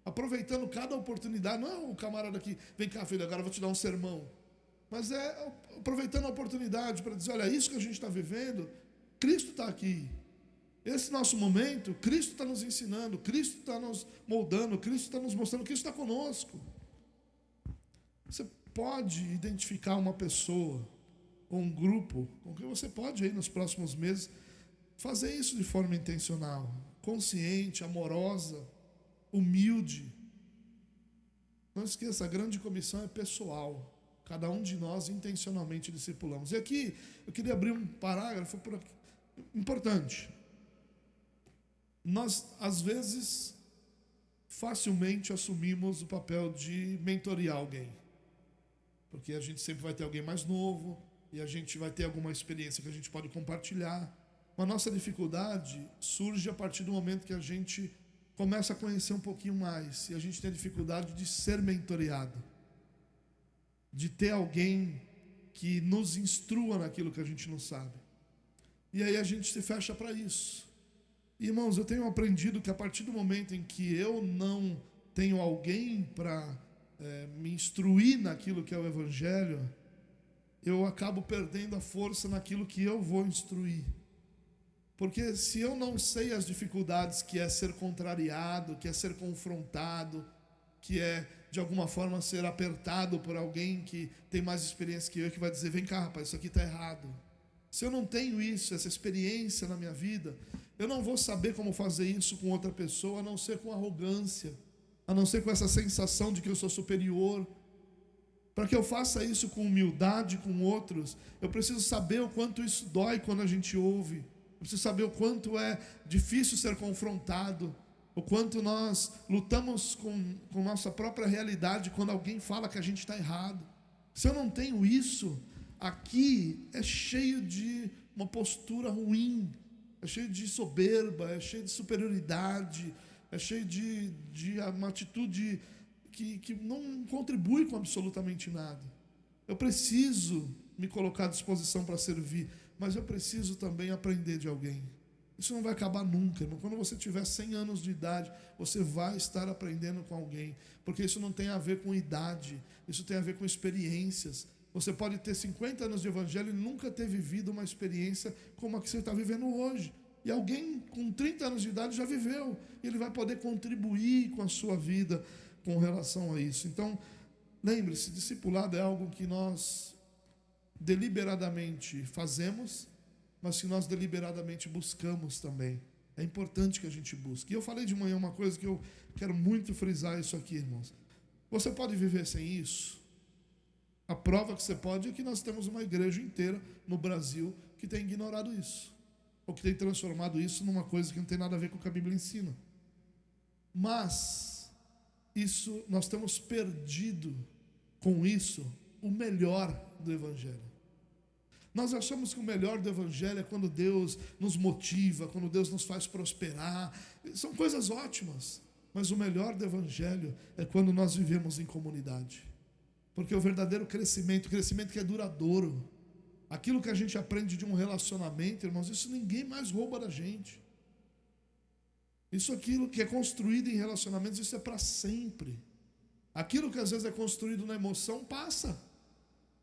aproveitando cada oportunidade. Não é o camarada que vem cá, filho, agora eu vou te dar um sermão, mas é aproveitando a oportunidade para dizer: olha, isso que a gente está vivendo, Cristo está aqui. Esse nosso momento, Cristo está nos ensinando, Cristo está nos moldando, Cristo está nos mostrando, Cristo está conosco. Você pode identificar uma pessoa ou um grupo com que você pode aí nos próximos meses fazer isso de forma intencional, consciente, amorosa, humilde. Não esqueça, a grande comissão é pessoal. Cada um de nós intencionalmente discipulamos. E aqui eu queria abrir um parágrafo importante. Nós, às vezes, facilmente assumimos o papel de mentorear alguém. Porque a gente sempre vai ter alguém mais novo e a gente vai ter alguma experiência que a gente pode compartilhar. Mas a nossa dificuldade surge a partir do momento que a gente começa a conhecer um pouquinho mais e a gente tem a dificuldade de ser mentoreado, de ter alguém que nos instrua naquilo que a gente não sabe. E aí a gente se fecha para isso. E, irmãos, eu tenho aprendido que a partir do momento em que eu não tenho alguém para me instruir naquilo que é o Evangelho, eu acabo perdendo a força naquilo que eu vou instruir. Porque se eu não sei as dificuldades que é ser contrariado, que é ser confrontado, que é de alguma forma ser apertado por alguém que tem mais experiência que eu, que vai dizer: vem cá, rapaz, isso aqui está errado. Se eu não tenho isso, essa experiência na minha vida, eu não vou saber como fazer isso com outra pessoa, a não ser com arrogância, a não ser com essa sensação de que eu sou superior. Para que eu faça isso com humildade com outros, eu preciso saber o quanto isso dói quando a gente ouve. Eu preciso saber o quanto é difícil ser confrontado, o quanto nós lutamos com nossa própria realidade quando alguém fala que a gente está errado. Se eu não tenho isso, aqui é cheio de uma postura ruim, é cheio de soberba, é cheio de superioridade, é cheio de uma atitude que não contribui com absolutamente nada. Eu preciso me colocar à disposição para servir, mas eu preciso também aprender de alguém. Isso não vai acabar nunca, irmão. Quando você tiver 100 anos de idade, você vai estar aprendendo com alguém, porque isso não tem a ver com idade, isso tem a ver com experiências. Você pode ter 50 anos de evangelho e nunca ter vivido uma experiência como a que você está vivendo hoje. E alguém com 30 anos de idade já viveu, e ele vai poder contribuir com a sua vida com relação a isso. Então, lembre-se, discipulado é algo que nós deliberadamente fazemos, mas que nós deliberadamente buscamos também. É importante que a gente busque. E eu falei de manhã uma coisa que eu quero muito frisar isso aqui, irmãos. Você pode viver sem isso? A prova que você pode é que nós temos uma igreja inteira no Brasil que tem ignorado isso, ou que tem transformado isso numa coisa que não tem nada a ver com o que a Bíblia ensina. Mas isso, nós temos perdido com isso o melhor do Evangelho. Nós achamos que o melhor do Evangelho é quando Deus nos motiva, quando Deus nos faz prosperar. São coisas ótimas, mas o melhor do Evangelho é quando nós vivemos em comunidade. Porque o verdadeiro crescimento, o crescimento que é duradouro, aquilo que a gente aprende de um relacionamento, irmãos, isso ninguém mais rouba da gente. Isso, aquilo que é construído em relacionamentos, isso é para sempre. Aquilo que às vezes é construído na emoção, passa.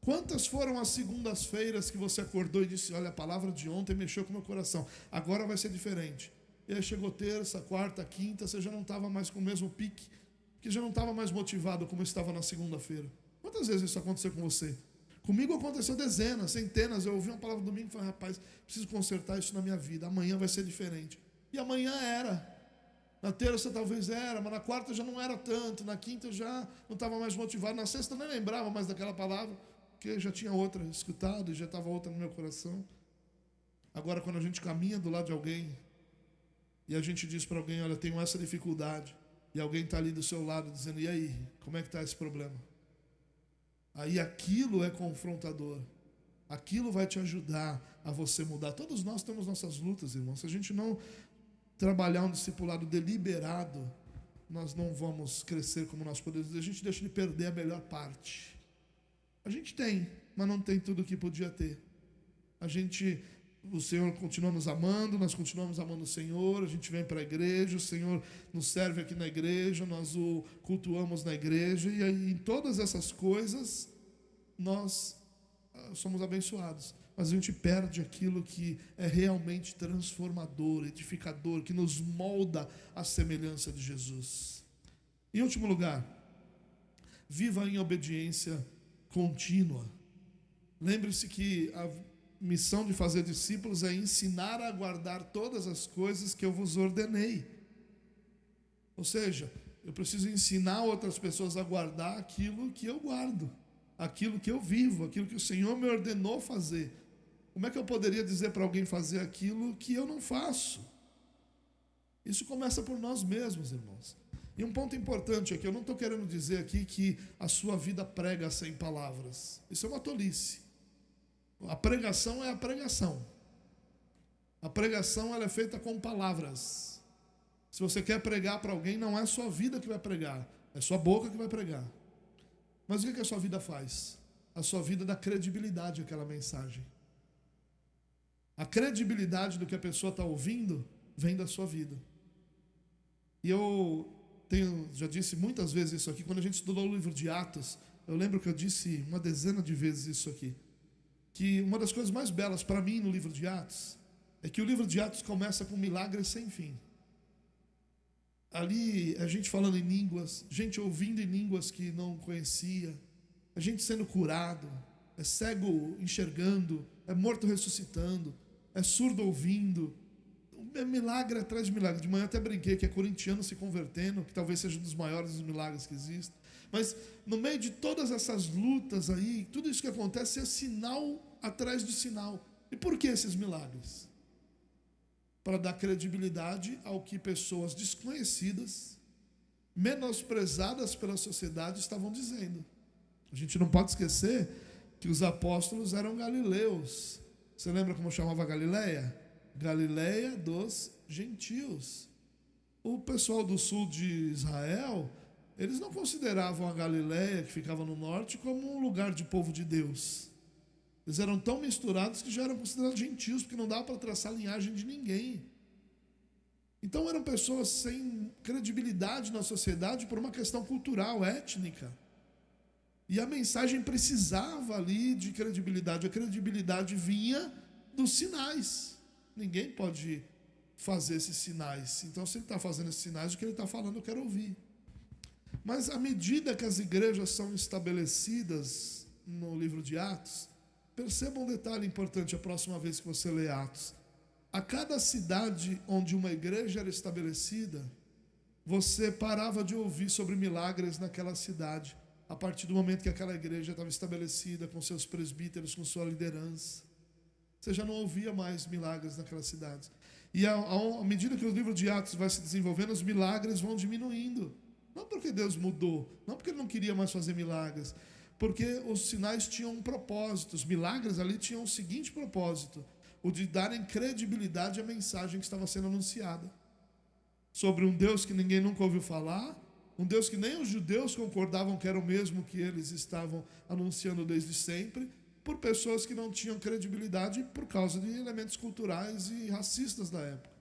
Quantas foram as segundas-feiras que você acordou e disse: olha, a palavra de ontem mexeu com o meu coração, agora vai ser diferente. E aí chegou terça, quarta, quinta, você já não estava mais com o mesmo pique, que já não estava mais motivado como estava na segunda-feira. Quantas vezes isso aconteceu com você? Comigo aconteceu dezenas, centenas. Eu ouvi uma palavra domingo e falei: rapaz, preciso consertar isso na minha vida, amanhã vai ser diferente. E amanhã era. Na terça talvez era, mas na quarta já não era tanto, na quinta eu já não estava mais motivado, na sexta eu nem lembrava mais daquela palavra, porque já tinha outra escutado e já estava outra no meu coração. Agora, quando a gente caminha do lado de alguém e a gente diz para alguém: olha, tenho essa dificuldade, e alguém está ali do seu lado dizendo: e aí, como é que está esse problema? Aí aquilo é confrontador, aquilo vai te ajudar a você mudar. Todos nós temos nossas lutas, irmãos. Se a gente não trabalhar um discipulado deliberado, nós não vamos crescer como nós podemos. A gente deixa de perder a melhor parte. A gente tem, mas não tem tudo o que podia ter. O Senhor continua nos amando, nós continuamos amando o Senhor, a gente vem para a igreja, o Senhor nos serve aqui na igreja, nós o cultuamos na igreja, e aí, em todas essas coisas nós somos abençoados. Mas a gente perde aquilo que é realmente transformador, edificador, que nos molda à semelhança de Jesus. Em último lugar, viva em obediência contínua. Lembre-se que a missão de fazer discípulos é ensinar a guardar todas as coisas que eu vos ordenei. Ou seja, eu preciso ensinar outras pessoas a guardar aquilo que eu guardo, aquilo que eu vivo, aquilo que o Senhor me ordenou fazer. Como é que eu poderia dizer para alguém fazer aquilo que eu não faço? Isso começa por nós mesmos, irmãos. E um ponto importante aqui, eu não estou querendo dizer aqui que a sua vida prega sem palavras. Isso é uma tolice. A pregação é a pregação. A pregação, ela é feita com palavras. Se você quer pregar para alguém, não é a sua vida que vai pregar, é a sua boca que vai pregar. Mas o que a sua vida faz? A sua vida dá credibilidade àquela mensagem. A credibilidade do que a pessoa está ouvindo vem da sua vida. E eu já disse muitas vezes isso aqui. Quando a gente estudou o livro de Atos, eu lembro que eu disse uma dezena de vezes isso aqui, que uma das coisas mais belas para mim no livro de Atos é que o livro de Atos começa com milagres sem fim. Ali a gente falando em línguas, gente ouvindo em línguas que não conhecia, a gente sendo curado, é cego enxergando, é morto ressuscitando, é surdo ouvindo, é milagre atrás de milagre. De manhã até brinquei que é corintiano se convertendo, que talvez seja um dos maiores milagres que existem. Mas no meio de todas essas lutas aí, tudo isso que acontece é sinal atrás de sinal. E por que esses milagres? Para dar credibilidade ao que pessoas desconhecidas, menosprezadas pela sociedade, estavam dizendo. A gente não pode esquecer que os apóstolos eram galileus. Você lembra como chamava Galileia? Galileia dos gentios. O pessoal do sul de Israel, eles não consideravam a Galileia, que ficava no norte, como um lugar de povo de Deus. Eles eram tão misturados que já eram considerados gentios, porque não dava para traçar a linhagem de ninguém. Então eram pessoas sem credibilidade na sociedade por uma questão cultural, étnica. E a mensagem precisava ali de credibilidade. A credibilidade vinha dos sinais. Ninguém pode fazer esses sinais. Então, se ele está fazendo esses sinais, o que ele está falando eu quero ouvir. Mas à medida que as igrejas são estabelecidas no livro de Atos, perceba um detalhe importante a próxima vez que você lê Atos. A cada cidade onde uma igreja era estabelecida, você parava de ouvir sobre milagres naquela cidade, a partir do momento que aquela igreja estava estabelecida, com seus presbíteros, com sua liderança. Você já não ouvia mais milagres naquelas cidades. E à medida que o livro de Atos vai se desenvolvendo, os milagres vão diminuindo. Não porque Deus mudou, não porque ele não queria mais fazer milagres, porque os sinais tinham um propósito, os milagres ali tinham o seguinte propósito: o de darem credibilidade à mensagem que estava sendo anunciada. Sobre um Deus que ninguém nunca ouviu falar, um Deus que nem os judeus concordavam que era o mesmo que eles estavam anunciando desde sempre, por pessoas que não tinham credibilidade por causa de elementos culturais e racistas da época.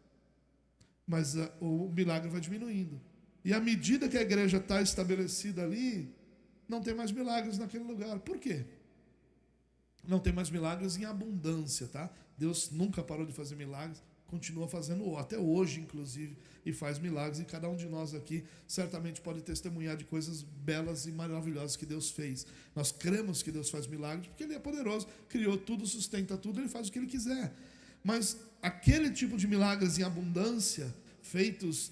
Mas o milagre vai diminuindo. E à medida que a igreja está estabelecida ali, não tem mais milagres naquele lugar. Por quê? Não tem mais milagres em abundância, tá? Deus nunca parou de fazer milagres, continua fazendo até hoje, inclusive, e faz milagres. E cada um de nós aqui certamente pode testemunhar de coisas belas e maravilhosas que Deus fez. Nós cremos que Deus faz milagres porque Ele é poderoso, criou tudo, sustenta tudo, Ele faz o que Ele quiser. Mas aquele tipo de milagres em abundância, feitos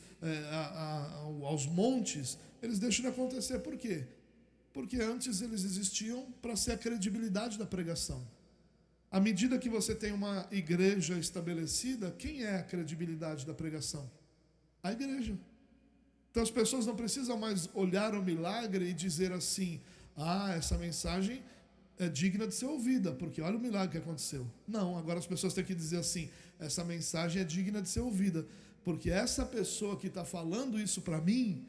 aos montes, eles deixam de acontecer. Por quê? Porque antes eles existiam para ser a credibilidade da pregação. À medida que você tem uma igreja estabelecida, quem é a credibilidade da pregação? A igreja. Então as pessoas não precisam mais olhar o milagre e dizer assim: essa mensagem é digna de ser ouvida, porque olha o milagre que aconteceu. Não, agora as pessoas têm que dizer assim: essa mensagem é digna de ser ouvida, porque essa pessoa que está falando isso para mim,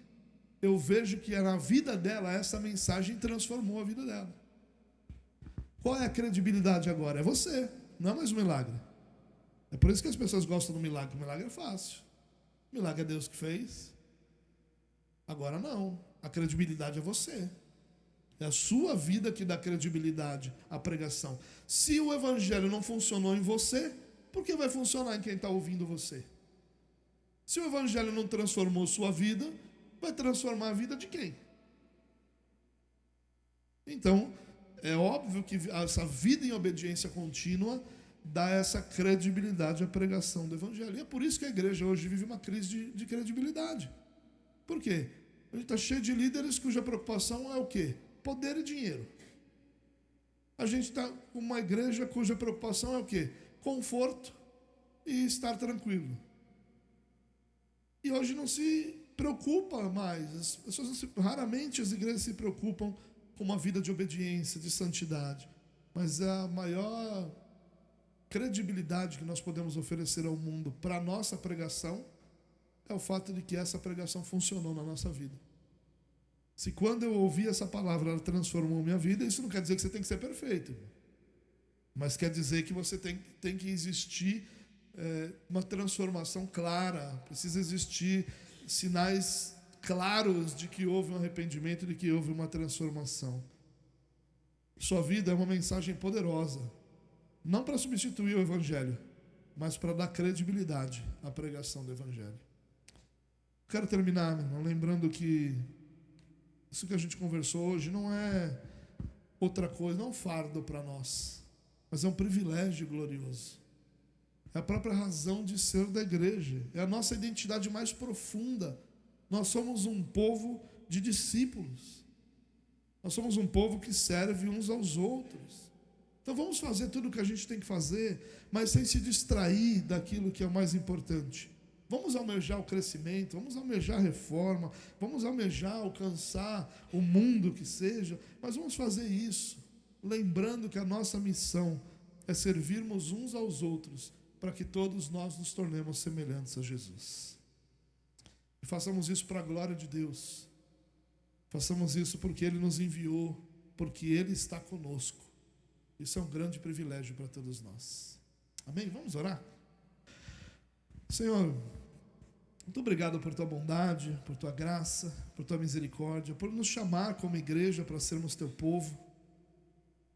eu vejo que na vida dela, essa mensagem transformou a vida dela. Qual é a credibilidade agora? É você, não é mais um milagre. É por isso que as pessoas gostam do milagre. O milagre é fácil. O milagre é Deus que fez. Agora não. A credibilidade é você. É a sua vida que dá credibilidade à pregação. Se o evangelho não funcionou em você, por que vai funcionar em quem está ouvindo você? Se o evangelho não transformou sua vida, vai transformar a vida de quem? Então, é óbvio que essa vida em obediência contínua dá essa credibilidade à pregação do evangelho. E é por isso que a igreja hoje vive uma crise de credibilidade. Por quê? A gente está cheio de líderes cuja preocupação é o quê? Poder e dinheiro. A gente está com uma igreja cuja preocupação é o quê? Conforto e estar tranquilo. E hoje não se preocupa mais. As pessoas raramente as igrejas se preocupam com uma vida de obediência, de santidade. Mas a maior credibilidade que nós podemos oferecer ao mundo para a nossa pregação é o fato de que essa pregação funcionou na nossa vida. Se quando eu ouvi essa palavra, ela transformou minha vida, isso não quer dizer que você tem que ser perfeito. Mas quer dizer que você tem que existir uma transformação clara, precisa existir sinais claros de que houve um arrependimento, de que houve uma transformação. Sua vida é uma mensagem poderosa, não para substituir o evangelho, mas para dar credibilidade à pregação do evangelho. Quero terminar, meu irmão, lembrando que isso que a gente conversou hoje não é outra coisa, não é um fardo para nós, mas é um privilégio glorioso. É a própria razão de ser da igreja, é a nossa identidade mais profunda. Nós somos um povo de discípulos. Nós somos um povo que serve uns aos outros. Então vamos fazer tudo o que a gente tem que fazer, mas sem se distrair daquilo que é o mais importante. Vamos almejar o crescimento, vamos almejar a reforma, vamos almejar alcançar o mundo que seja, mas vamos fazer isso, lembrando que a nossa missão é servirmos uns aos outros, para que todos nós nos tornemos semelhantes a Jesus. E façamos isso para a glória de Deus. Façamos isso porque Ele nos enviou, porque Ele está conosco. Isso é um grande privilégio para todos nós. Amém? Vamos orar? Senhor, muito obrigado por Tua bondade, por Tua graça, por Tua misericórdia, por nos chamar como igreja para sermos Teu povo.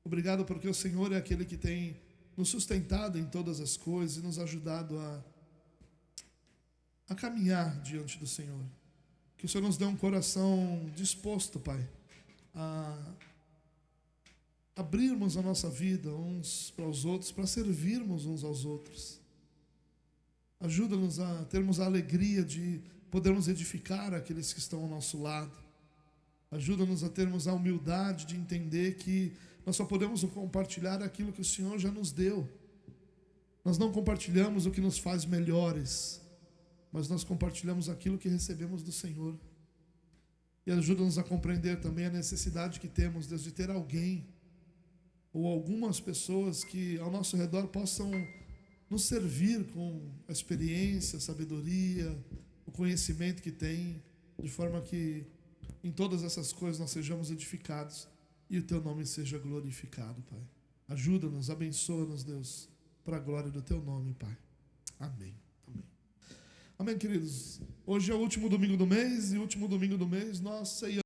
Obrigado porque o Senhor é aquele que tem nos sustentado em todas as coisas e nos ajudado a caminhar diante do Senhor. Que o Senhor nos dê um coração disposto, Pai, a abrirmos a nossa vida uns para os outros, para servirmos uns aos outros. Ajuda-nos a termos a alegria de podermos edificar aqueles que estão ao nosso lado. Ajuda-nos a termos a humildade de entender que nós só podemos compartilhar aquilo que o Senhor já nos deu. Nós não compartilhamos o que nos faz melhores, mas nós compartilhamos aquilo que recebemos do Senhor. E ajuda-nos a compreender também a necessidade que temos de ter alguém ou algumas pessoas que ao nosso redor possam nos servir com a experiência, a sabedoria, o conhecimento que tem, de forma que em todas essas coisas nós sejamos edificados e o Teu nome seja glorificado, Pai. Ajuda-nos, abençoa-nos, Deus, para a glória do Teu nome, Pai. Amém. Amém. Amém, queridos. Hoje é o último domingo do mês e o último domingo do mês nós ceiamos.